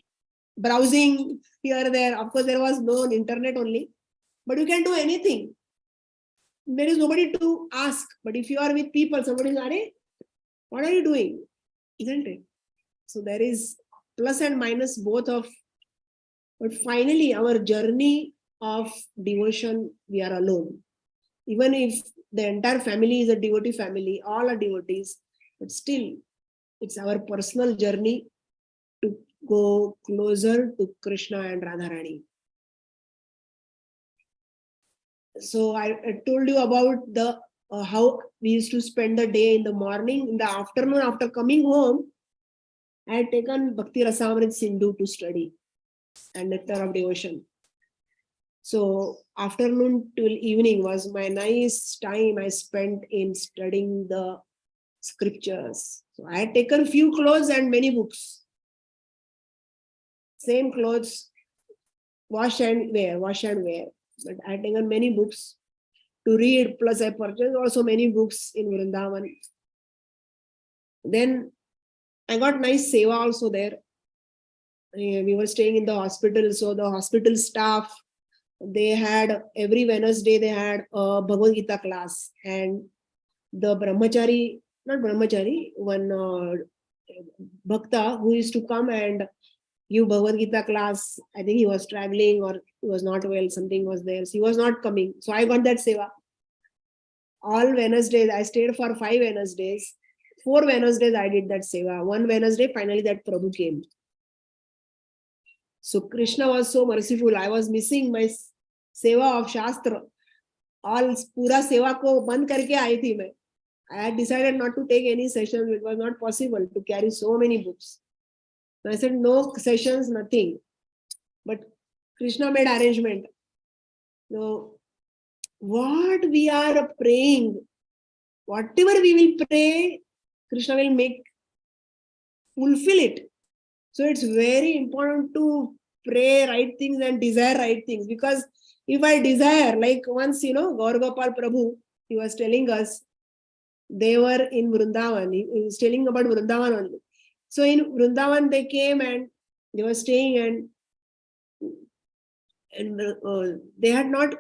browsing here there. Of course, there was no internet only, but you can do anything. There is nobody to ask. But if you are with people, somebody is, Are, what are you doing? Isn't it? So there is plus and minus both of. But finally, our journey of devotion, we are alone. Even if the entire family is a devotee family, all are devotees, but still, it's our personal journey to go closer to Krishna and Radharani. So I told you about the how we used to spend the day in the morning. In the afternoon, after coming home, I had taken Bhakti Rasamrit Sindhu to study and Nectar of Devotion. So afternoon till evening was my nice time I spent in studying the scriptures. So I had taken few clothes and many books. Same clothes, wash and wear. But I had taken many books to read, plus I purchased also many books in Vrindavan. Then I got nice seva also there. We were staying in the hospital, so the hospital staff, they had every Wednesday they had a Bhagavad Gita class, and the one Bhakta who used to come and give Bhagavad Gita class. I think he was traveling or he was not well, something was there. So he was not coming. So I got that seva. All Wednesdays, I stayed for 5 Wednesdays. 4 Wednesdays I did that seva. One Wednesday, finally that Prabhu came. So Krishna was so merciful. I was missing my seva of Shastra. All pura seva ko band karke aayi thi main. I had decided not to take any sessions. It was not possible to carry so many books. So I said, no sessions, nothing. But Krishna made arrangement. So what we are praying, whatever we will pray, Krishna will fulfill it. So it's very important to pray right things and desire right things. Because if I desire, like once, Gaur Gopal Prabhu, he was telling us, they were in Vrindavan. He was telling about Vrindavan only. So in Vrindavan, they came and they were staying and he had not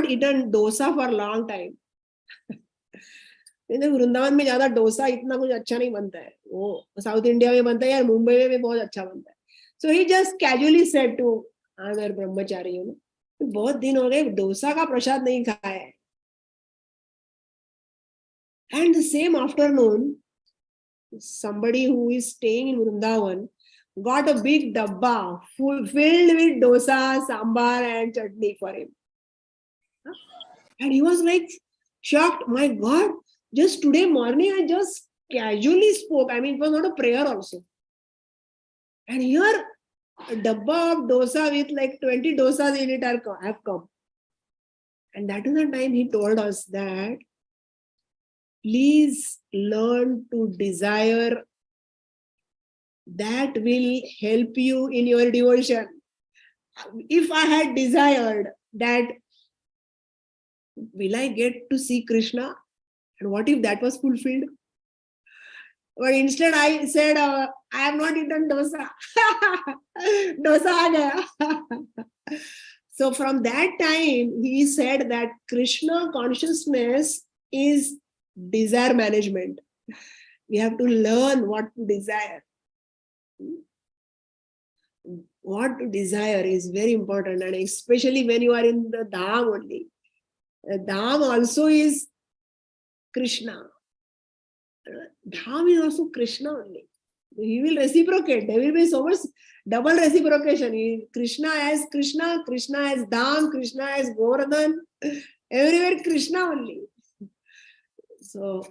eaten dosa for a long time. Vrindavan में ज्यादा डोसा इतना कुछ अच्छा नहीं बनता है, वो south India में बनता है यार, मुंबई में भी बहुत अच्छा बनता है. So he just casually said to other brahmachari, बहुत दिन हो गए डोसा का प्रसाद नहीं खाया है. And the same afternoon, somebody who is staying in Vrindavan got a big dabba filled with dosa, sambar and chutney for him. And he was like shocked. My God, just today morning I just casually spoke. I mean, it was not a prayer also. And here, a dabba of dosa with like 20 dosas in it have come. And that is the time he told us that please learn to desire That will help you in your devotion. If I had desired that, will I get to see Krishna? And what if that was fulfilled? But instead I said, I have not eaten dosa. Dosa aa gaya. So from that time, he said that Krishna consciousness is desire management. We have to learn what to desire. What to desire is very important, and especially when you are in the Dham only. Dham also is Krishna. Dham is also Krishna only. He will reciprocate. There will be so much double reciprocation. Krishna as Krishna, Krishna as Dham, Krishna as Govardhan. Everywhere Krishna only. So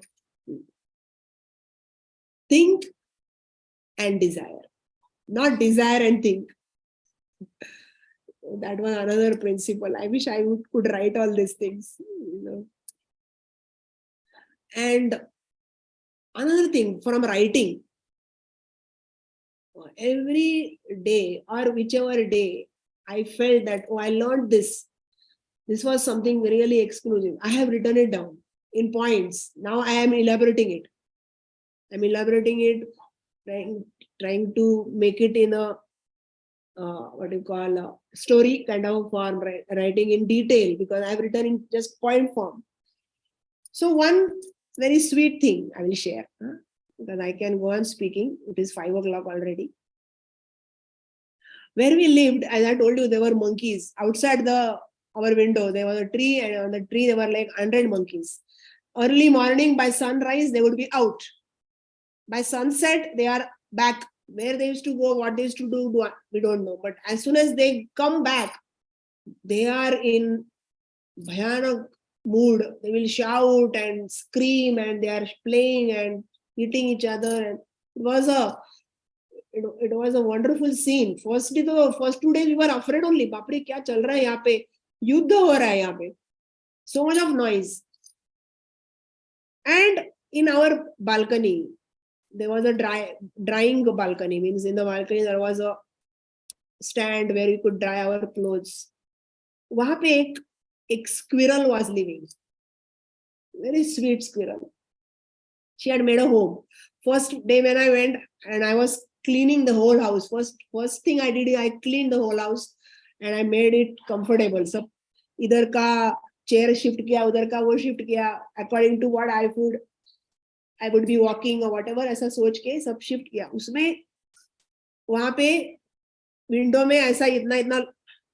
think and desire, not desire and think. That was another principle. I wish I could write all these things. And another thing from writing, every day or whichever day, I felt that, I learned this. This was something really exclusive. I have written it down in points. Now I am elaborating it. I'm elaborating it, trying to make it in a story kind of form, writing in detail, because I've written in just point form. So one very sweet thing I will share, because I can go on speaking. It is 5 o'clock already. Where we lived, as I told you, there were monkeys outside our window. There was a tree, and on the tree there were like 100 monkeys. Early morning, by sunrise, they would be out. By sunset, they are back. Where they used to go, what they used to do, we don't know. But as soon as they come back, they are in bhayanak mood. They will shout and scream, and they are playing and eating each other. And it was a wonderful scene. First 2 days we were afraid only. Bapre, kya chal raha hai yahan pe? Yuddha ho raha hai yahan pe. So much of noise. And in our balcony, there was a drying balcony. Means in the balcony there was a stand where we could dry our clothes. Wahan pe ek squirrel was living. Very sweet squirrel. She had made a home. First day when I went and I was cleaning the whole house. First thing I did is I cleaned the whole house and I made it comfortable. So idhar ka chair shift kiya, udhar ka wo shift kiya, according to what I would be walking or whatever, ऐसा सोच के सब shift किया. उसमें वहां पे window में ऐसा इतना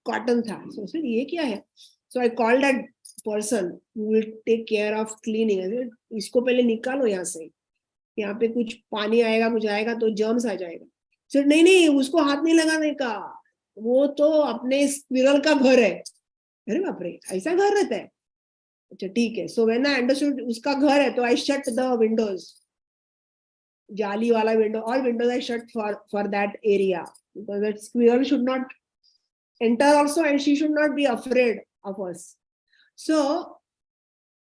कॉटन था. So उसमें ये क्या है? So I called that person who will take care of cleaning. I said, इसको पहले निकालो यहाँ से. यहाँ पे कुछ पानी आएगा, कुछ आएगा तो जर्म्स आ जाएगा. So नहीं, उसको हाथ नहीं लगाने का. वो तो अपने स्क्विरल का घर है. अरे बाप रे, ऐसा घर रहता है. अच्छा ठीक है. So when I understood उसका घर है, तो I shut the windows. जाली वाला window, all windows I shut for that area, because that squirrel should not enter also, and she should not be afraid of us. So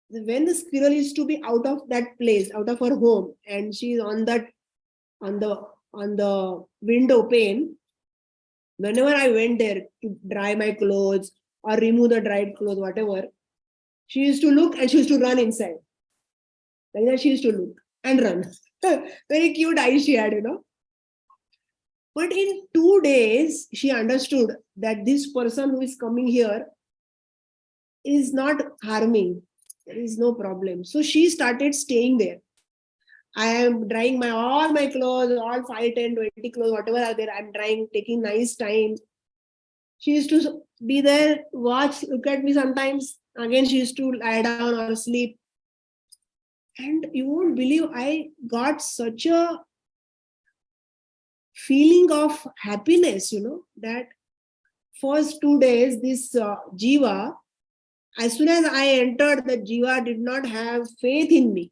when the squirrel is to be out of that place, out of her home, and she is on the window pane, whenever I went there to dry my clothes or remove the dried clothes, whatever, she used to look and she used to run inside. Like that, she used to look and run. Very cute eyes she had, But in 2 days, she understood that this person who is coming here is not harming. There is no problem. So she started staying there. I am drying all my clothes, all 5, 10, 20 clothes, whatever are there. I'm drying, taking nice time. She used to be there, watch, look at me sometimes. Again, she used to lie down or sleep. And you won't believe, I got such a feeling of happiness, that first 2 days, this Jiva, as soon as I entered, the Jiva did not have faith in me.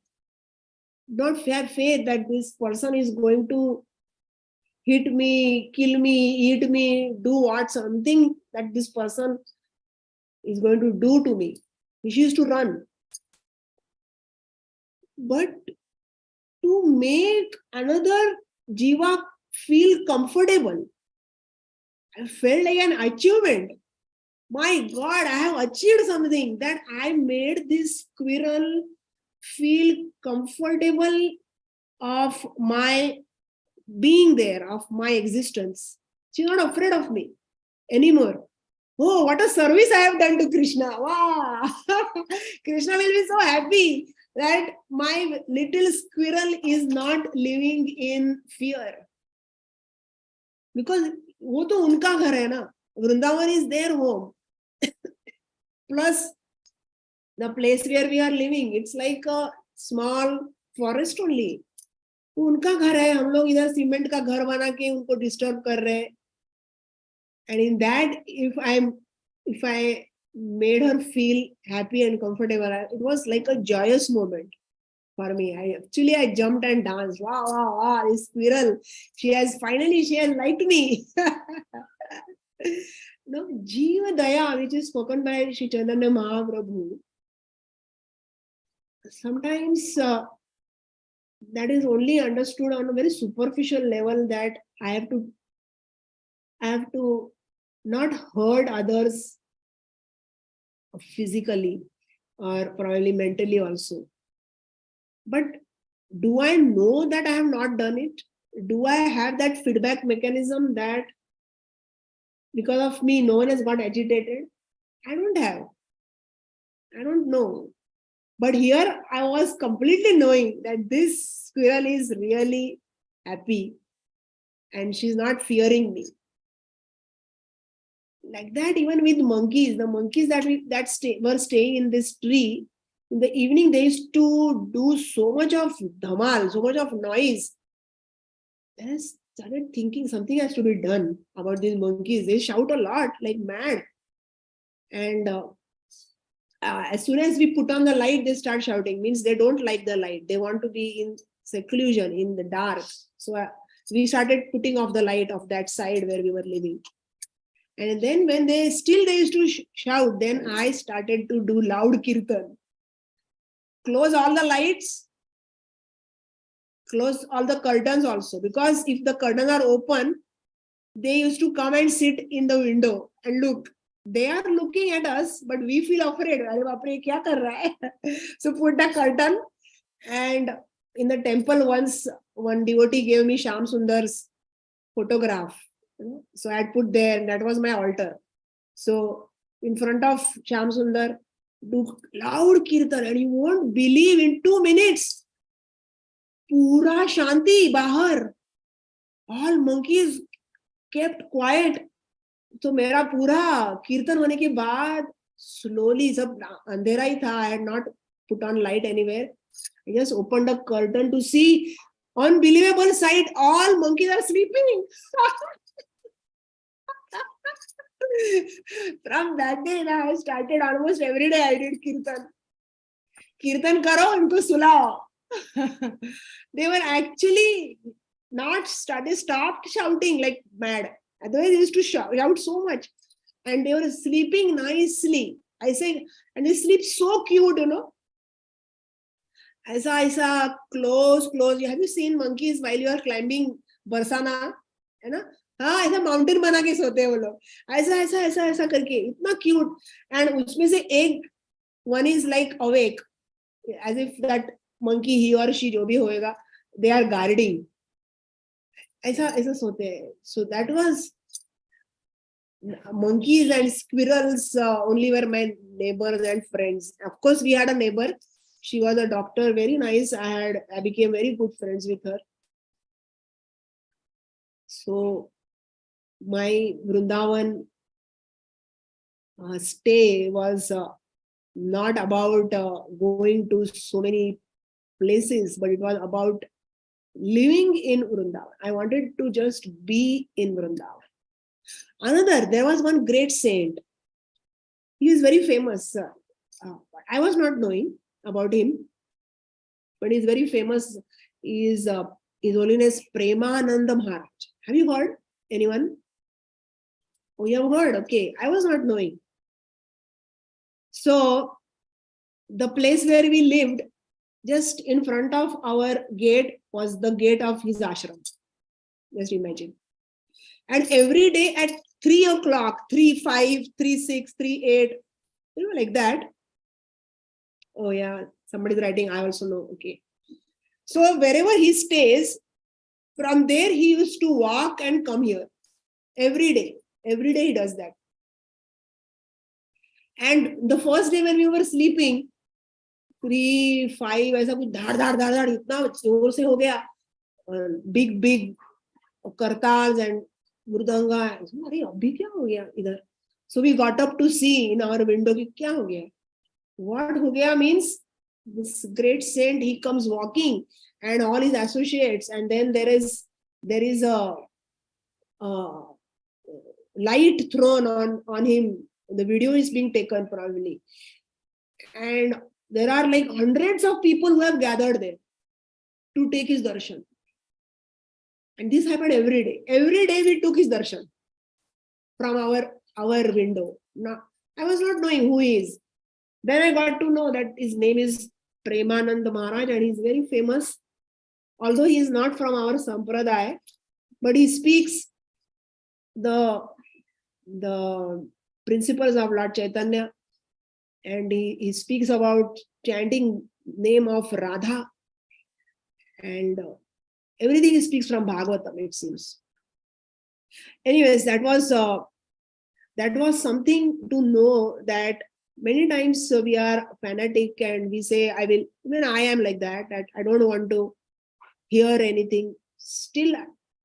Not have faith that this person is going to hit me, kill me, eat me, do something that this person is going to do to me. She used to run. But to make another Jiva feel comfortable. I felt like an achievement. My God, I have achieved something, that I made this squirrel feel comfortable of my being there, of my existence. She's not afraid of me anymore. Oh, what a service I have done to Krishna. Wow. Krishna will be so happy that my little squirrel is not living in fear. Because वो तो उनका घर है ना. Vrindavan is their home. Plus the place where we are living, it's like a small forest only. उनका घर है, हम लोग इधर सीमेंट का घर बना के उनको डिस्टर्ब कर रहे हैं. And in that, if I made her feel happy and comfortable, it was like a joyous moment for me. I jumped and danced. Wow, wow, wow, this squirrel, she has liked me. No, Jiva Daya, which is spoken by Sri Chaitanya Mahaprabhu, sometimes that is only understood on a very superficial level, that I have to not hurt others physically or probably mentally also. But do I know that I have not done it? Do I have that feedback mechanism that because of me no one has got agitated? I don't have. I don't know. But here I was completely knowing that this squirrel is really happy and she's not fearing me. Like that, even with monkeys, the monkeys that were staying in this tree, in the evening they used to do so much of dhamal, so much of noise. Then I started thinking something has to be done about these monkeys. They shout a lot, like mad. And as soon as we put on the light, they start shouting. Means they don't like the light. They want to be in seclusion, in the dark. So we started putting off the light of that side where we were living. And then when they used to shout, then I started to do loud kirtan. Close all the lights, close all the curtains also. Because if the curtains are open, they used to come and sit in the window and look. They are looking at us, but we feel afraid. So put the curtain. And in the temple once, one devotee gave me Shyam Sundar's photograph. So I had put there, and that was my altar. So in front of Shyam Sundar, do loud kirtan, and you won't believe, in 2 minutes, pura shanti bahar. All monkeys kept quiet. So मेरा पूरा कीर्तन होने के बाद slowly, सब अंधेरा ही था. I had not put on light anywhere. I just opened a curtain to see. Unbelievable sight, all monkeys are sleeping. From that day, I started almost every day I did kirtan. Kirtan karo, unko sulao. They were actually stopped shouting like mad. Otherwise, they used to shout so much. And they were sleeping nicely. I say, and they sleep so cute, Aisa, close. Have you seen monkeys while you are climbing Barsana? हाँ, ऐसा mountain बना के सोते हैं वो लोग. ऐसा करके, इतना क्यूट. एंड उसमें से एक one is like awake, as if that monkey, he or she, जो भी होएगा, they are guarding. ऐसा सोते हैं. So that was monkeys and squirrels only were my neighbors and friends. Of course, we had a neighbor. She was a doctor, very nice. I became very good friends with her. So my Vrindavan stay was not about going to so many places, but it was about living in Vrindavan. I wanted to just be in Vrindavan. There was one great saint. He is very famous. I was not knowing about him, but he's very famous. His Holiness Premananda Maharaj. Have you heard? Anyone? Oh, you have heard? Okay. I was not knowing. So, the place where we lived, just in front of our gate was the gate of his ashram. Just imagine. And every day at 3 o'clock, 3, 5, 3, 6, 3, 8, like that. Oh yeah, somebody's writing, I also know. Okay. So wherever he stays, from there he used to walk and come here every day. Every day he does that. And the first day when we were sleeping, 3, 5, ऐसा कुछ धाड़ धाड़ धाड़ धाड़ इतना जोर से हो गया, big kartals and mridanga. अरे अभी क्या हो गया इधर? So we got up to see in our window कि क्या हो गया? What हो गया means this great saint, he comes walking and all his associates, and then there is a light thrown on him. The video is being taken probably, and there are like hundreds of people who have gathered there to take his darshan. And this happened every day. Every day we took his darshan from our window. Now, I was not knowing who he is. Then I got to know that his name is Premanand Maharaj, and he's very famous. Although he is not from our sampradaya, but he speaks the principles of Lord Chaitanya, and he speaks about chanting name of Radha, and everything he speaks from Bhagavatam, it seems. Anyways, that was something to know, that many times we are fanatic and we say, I am like that I don't want to hear anything. Still,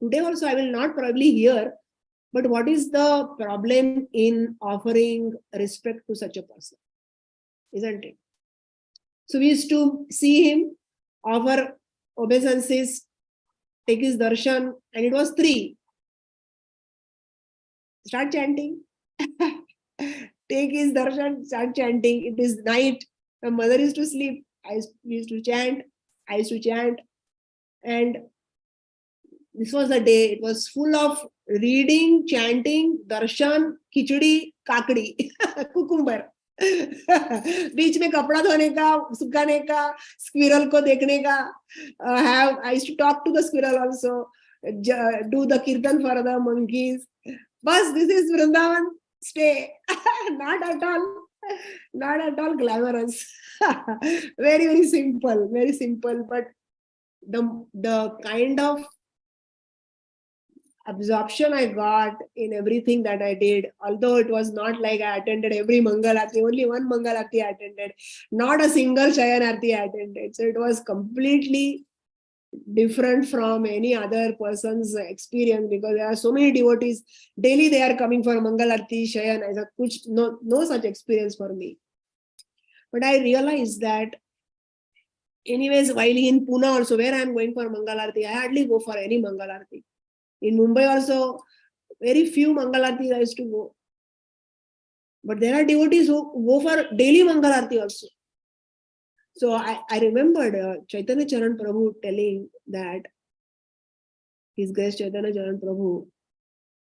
today also I will not probably hear, but what is the problem in offering respect to such a person? Isn't it? So we used to see him, offer obeisances, take his darshan, and it was 3. Start chanting. Take his darshan, start chanting. It is night. My mother used to sleep. I used to chant. And this was the day. It was full of reading, chanting, darshan, khichdi, kakdi, cucumber. बीच में कपड़ा धोने का, सुखाने का, squirrel को देखने का. I used to talk to the squirrel also. Do the kirtan for the monkeys. But this is Vrindavan. Stay. Not at all glamorous. Very, very simple. Very simple. But the kind of absorption I got in everything that I did, although it was not like I attended every Mangal Aarti, only one Mangal Aarti I attended, not a single Shayan Aarti I attended. So it was completely different from any other person's experience, because there are so many devotees. Daily they are coming for Mangal Aarti, Shayan. No such experience for me. But I realized that anyways, while in Pune also, where I am going for Mangal Aarti, I hardly go for any Mangal Aarti. In Mumbai also, very few Mangal Aarti I used to go. But there are devotees who go for daily Mangal Aarti also. So I remembered Chaitanya Charan Prabhu telling that, His Grace Chaitanya Charan Prabhu,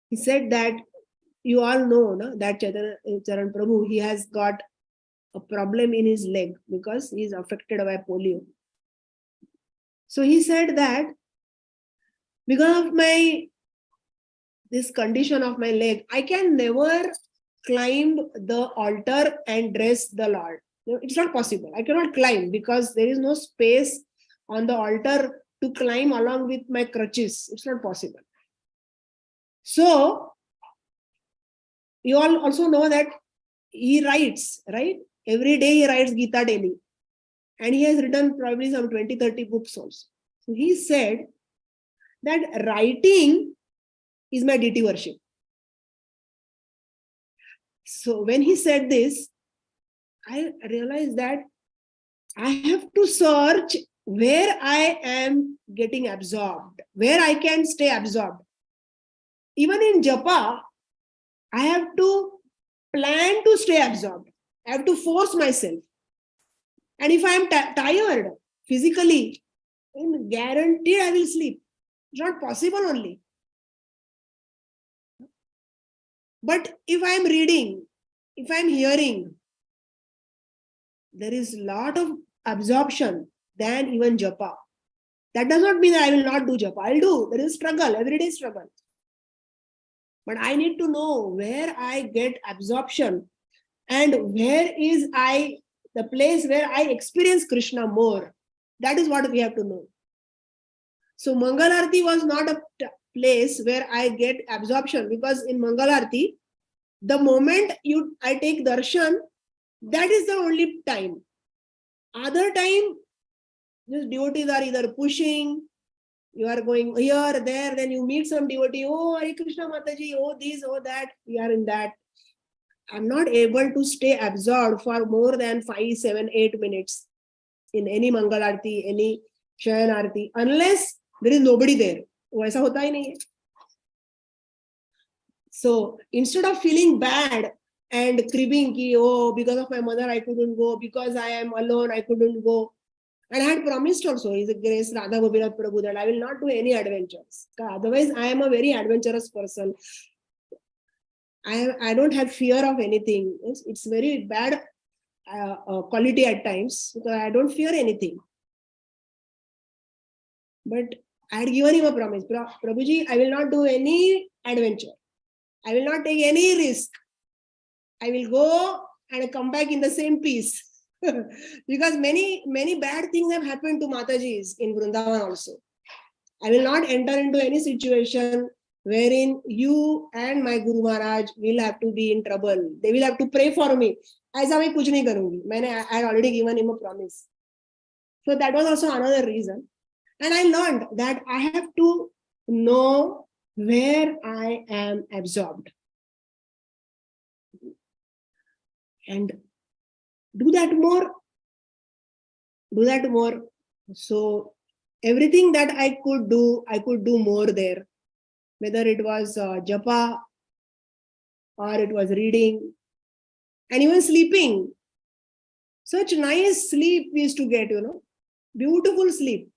he said that, you all know that Chaitanya Charan Prabhu, he has got a problem in his leg because he is affected by polio. So he said that because of this condition of my leg, I can never climb the altar and dress the Lord. It's not possible. I cannot climb because there is no space on the altar to climb along with my crutches. It's not possible. So you all also know that he writes, right? Every day he writes Gita daily. And he has written probably some 20-30 books also. So he said that writing is my deity worship. So when he said this, I realized that I have to search where I am getting absorbed, where I can stay absorbed. Even in japa, I have to plan to stay absorbed. I have to force myself. And if I am tired physically, then guaranteed I will sleep. It's not possible only. But if I am reading, if I am hearing, there is a lot of absorption than even japa. That does not mean that I will not do japa. I'll do. There is struggle, everyday struggle. But I need to know where I get absorption and where is the place where I experience Krishna more. That is what we have to know. So Mangal Arati was not a place where I get absorption, because in Mangal Arati, the moment I take darshan, that is the only time. Other time, these devotees are either pushing, you are going here, there, then you meet some devotee, oh, Hare Krishna Mataji, oh, this, oh, that, we are in that. I'm not able to stay absorbed for more than 5, 7, 8 minutes in any Mangal Arati, any Shayan Arati, unless there is nobody there. वैसा होता ही नहीं है. So instead of feeling bad and cribbing ki, oh, because of my mother I couldn't go, because I am alone I couldn't go. And I had promised also, His Grace Radha Gopinath Prabhu, that I will not do any adventures. Otherwise, I am a very adventurous person. I don't have fear of anything. It's very bad quality at times, because I don't fear anything. But I had given him a promise. Prabhuji, I will not do any adventure. I will not take any risk. I will go and come back in the same peace. Because many bad things have happened to Matajis in Vrindavan also. I will not enter into any situation wherein you and my Guru Maharaj will have to be in trouble. They will have to pray for me. ऐसा मैं कुछ नहीं करूंगी. I had already given him a promise. So that was also another reason. And I learned that I have to know where I am absorbed. And do that more. So everything that I could do more there. Whether it was japa or it was reading and even sleeping. Such nice sleep we used to get, beautiful sleep.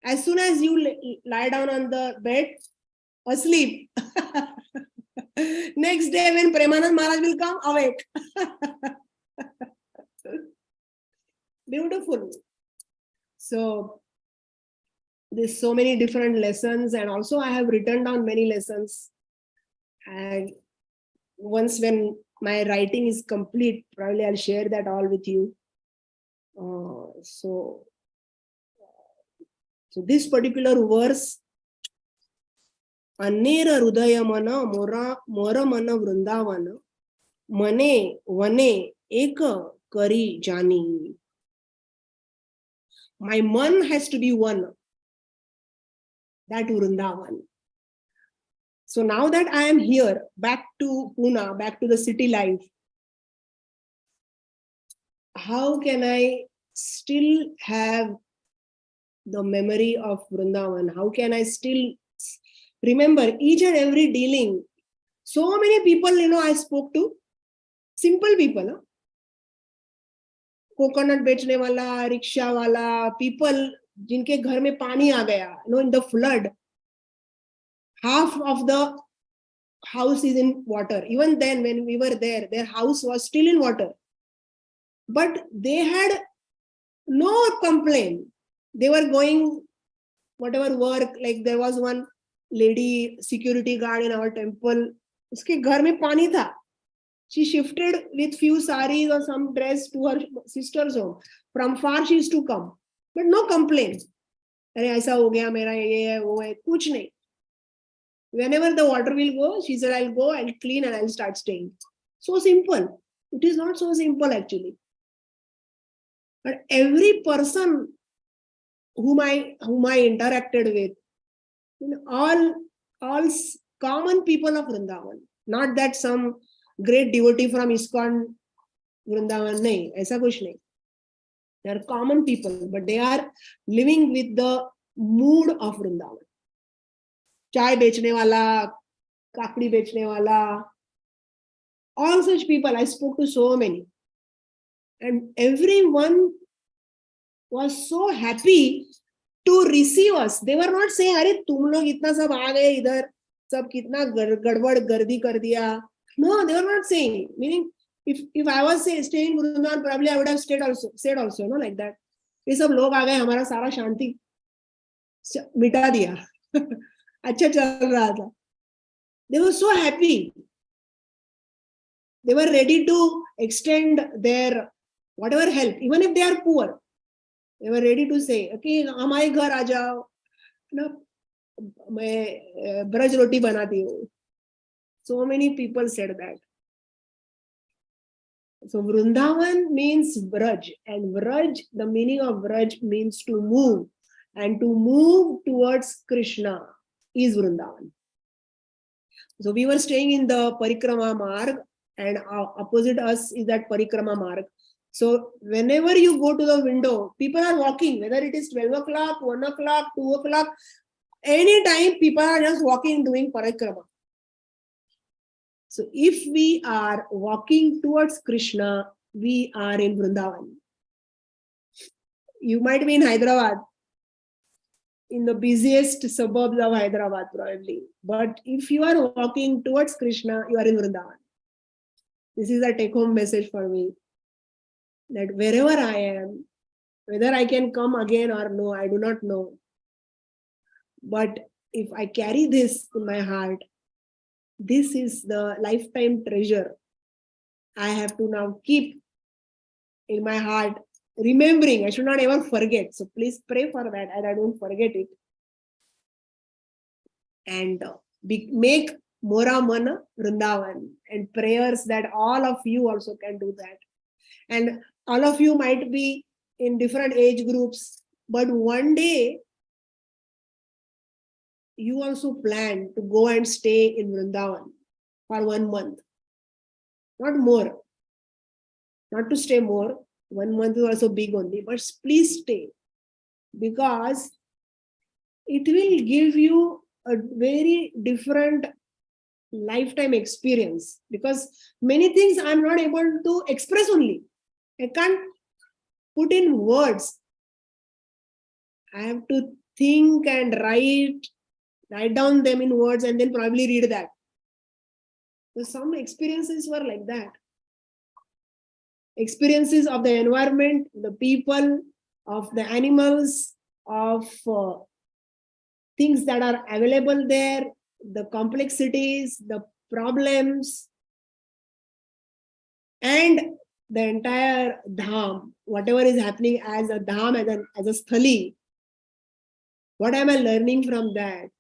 As soon as you lie down on the bed, asleep. Next day when Premanand Maharaj will come, awake. Beautiful. So there's so many different lessons, and also I have written down many lessons. And once when my writing is complete, probably I'll share that all with you. So this particular verse, Annera Rudayamana Mora Mana Vrindavana Mane Vane Eka Kari Jani. My man has to be one. That Vrindavan. So now that I am here, back to Pune, back to the city life, how can I still have the memory of Vrindavan? How can I still remember each and every dealing? So many people, I spoke to, simple people. Coconut बेचने वाला, rickshaw वाला, people जिनके घर में पानी आ गया, in the flood, half of the house is in water. Even then, when we were there, their house was still in water. But they had no complaint. They were going whatever work. Like there was one lady security guard in our temple. उसके घर में पानी था. She shifted with few saris or some dress to her sister's home. From far she used to come, but no complaints. अरे ऐसा हो गया मेरा ये है वो है कुछ नहीं. Whenever the water will go, she said, I'll go, I'll clean and I'll start staying. So simple. It is not so simple actually. But every person whom I interacted with, all common people of Vrindavan. Not that some great devotee from ISKCON Vrindavan, nahi, aisa kuch nahi. They are common people, but they are living with the mood of Vrindavan. Chai bechne wala, kakdi bechne wala, all such people, I spoke to so many. And everyone was so happy to receive us. They were not saying, "Arey, tum log itna sab aa gaye idhar, sab kitna gadbad gardi kar diya." No, they were not saying. Meaning, if I was staying in Vrindavan, probably I would have said also, like that. ये सब लोग आ गए, हमारा सारा शांति मिटा दिया. अच्छा चल रहा था. They were so happy. They were ready to extend their whatever help, even if they are poor. They were ready to say, okay, हमारे घर आ जाओ, ना मैं ब्रज रोटी बनाती हूँ. So many people said that. So Vrindavan means Vraj, and Vraj, the meaning of Vraj means to move, and to move towards Krishna is Vrindavan. So we were staying in the Parikrama Marg, and opposite us is that Parikrama Marg. So whenever you go to the window, people are walking, whether it is 12 o'clock, 1 o'clock, 2 o'clock, anytime people are just walking doing Parikrama. So if we are walking towards Krishna, we are in Vrindavan. You might be in Hyderabad, in the busiest suburbs of Hyderabad probably. But if you are walking towards Krishna, you are in Vrindavan. This is a take-home message for me. That wherever I am, whether I can come again or no, I do not know. But if I carry this in my heart, this is the lifetime treasure I have to now keep in my heart, remembering. I should not ever forget. So please pray for that, and I don't forget it. And make Mora Mana Vrindavan, and prayers that all of you also can do that. And all of you might be in different age groups, but one day you also plan to go and stay in Vrindavan for 1 month. Not more. Not to stay more. 1 month is also big only, but please stay. Because it will give you a very different lifetime experience. Because many things I'm not able to express only. I can't put in words. I have to think and write down them in words and then probably read that. So some experiences were like that. Experiences of the environment, the people, of the animals, of things that are available there, the complexities, the problems, and the entire dham, whatever is happening as a dham, as a sthali. What am I learning from that?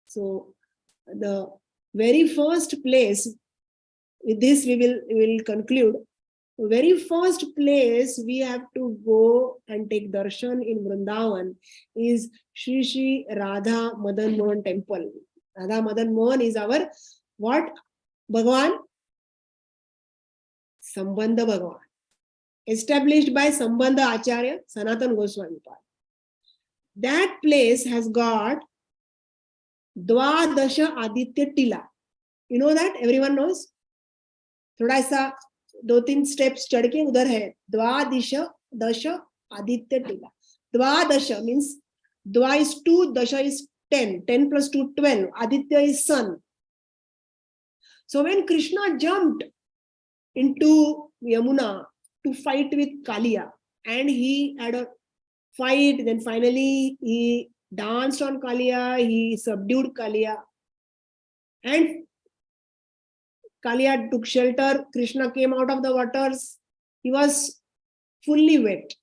So the very first place, with this we will conclude. The very first place we have to go and take darshan in Vrindavan is Shri Shri Radha Madan Mohan temple. Radha Madan Mohan is our what? Bhagavan? Sambandha Bhagavan. Established by Sambandha Acharya Sanatan Goswami. That place has got Dwadasha Aditya Tila. You know that? Everyone knows? थोड़ा सा 2-3 steps चढ़ के उधर है द्वादश आदित्य टीला. Dwadasha means Dwa is 2, Dasha is 10. 10 plus 2, 12. Aditya is sun. So when Krishna jumped into Yamuna to fight with Kaliya, and he had a fight, then finally he danced on Kaliya, he subdued Kaliya, and Kaliya took shelter. Krishna came out of the waters. He was fully wet.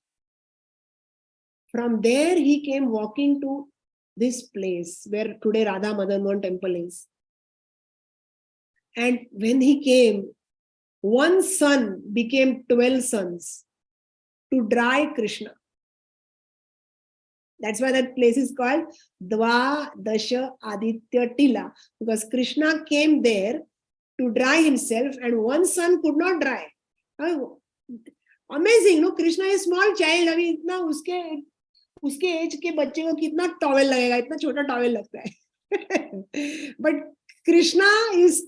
From there, he came walking to this place where today Radha Madan Mohan temple is. And when he came, one sun became 12 suns to dry Krishna. That's why that place is called Dwadasha Aditya Tila, because Krishna came there to dry himself, and one sun could not dry. Amazing, no? Krishna is small child. I mean, इतना उसके as के बच्चे को कितना towel लगेगा, इतना छोटा towel लगता है. But Krishna is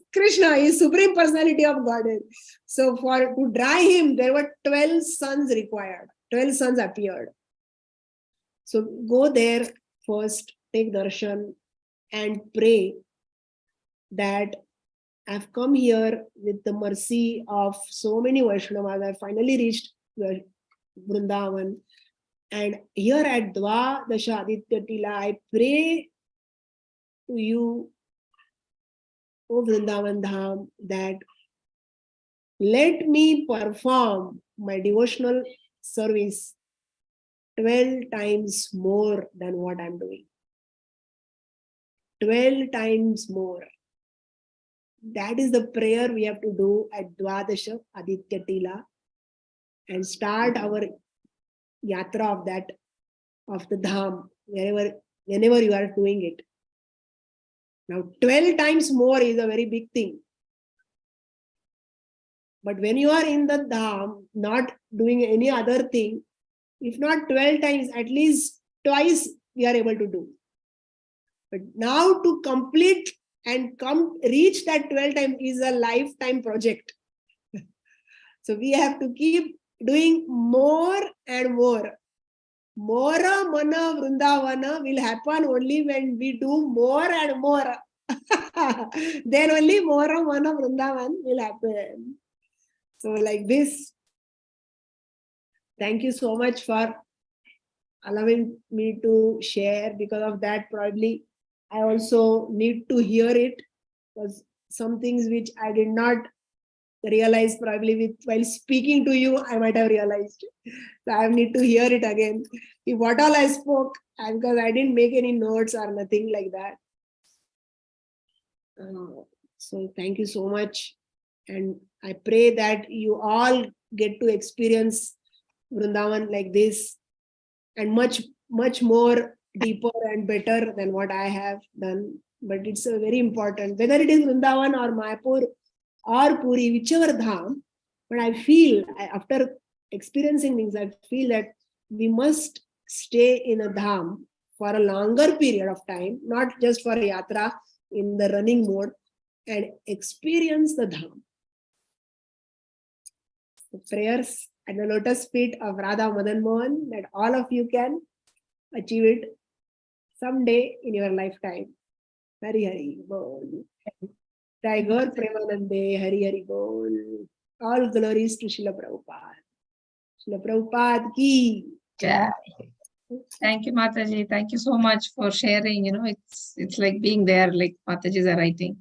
supreme personality of Godhead. So to dry him, there were 12 suns required. 12 suns appeared. So go there first, take darshan, and pray that I've come here with the mercy of so many Vaishnavas. I finally reached Vrindavan, And here at Dvadasha Aditya Tila, I pray to you, O Vrindavan Dham, that let me perform my devotional service 12 times more than what I'm doing. 12 times more. That is the prayer we have to do at Dvadasha Aditya Tila and start our yatra of that, of the dham, whenever you are doing it. Now, 12 times more is a very big thing. But when you are in the dham, not doing any other thing, if not 12 times, at least twice we are able to do. But now to complete and reach that 12 times is a lifetime project. So we have to keep doing more and more. Mora mana Vrindavana will happen only when we do more and more. Then only Mora mana Vrindavan will happen. So like this, thank you so much for allowing me to share. Because of that, probably I also need to hear it, because some things which I did not realize, probably while speaking to you, I might have realized. So I need to hear it again. If what all I spoke, because I didn't make any notes or nothing like that. So thank you so much. And I pray that you all get to experience Vrindavan like this, and much, much more deeper and better than what I have done. But it's a very important, whether it is Vrindavan or Mayapur or Puri, whichever dham. But I feel, after experiencing things, I feel that we must stay in a dham for a longer period of time, not just for a yatra in the running mode, and experience the dham. The prayers at the lotus feet of Radha Madan Mohan, that all of you can achieve it someday in your lifetime. Hari Hari Bol. Tiger Premanande, Hari Hari Bol. All glories to Srila Prabhupada. Srila Prabhupada ki. Yeah. Thank you, Mataji. Thank you so much for sharing. It's like being there, like Mataji's are writing.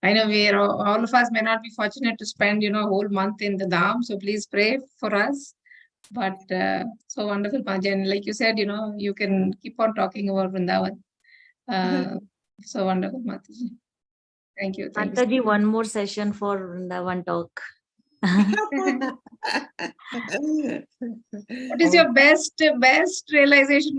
I know all of us may not be fortunate to spend, a whole month in the Dham. So please pray for us. But so wonderful, Mataji. And like you said, you can keep on talking about Vrindavan. So wonderful, Mataji. Thank you. Thank you. Mataji, one more session for Vrindavan talk. What is your best realization,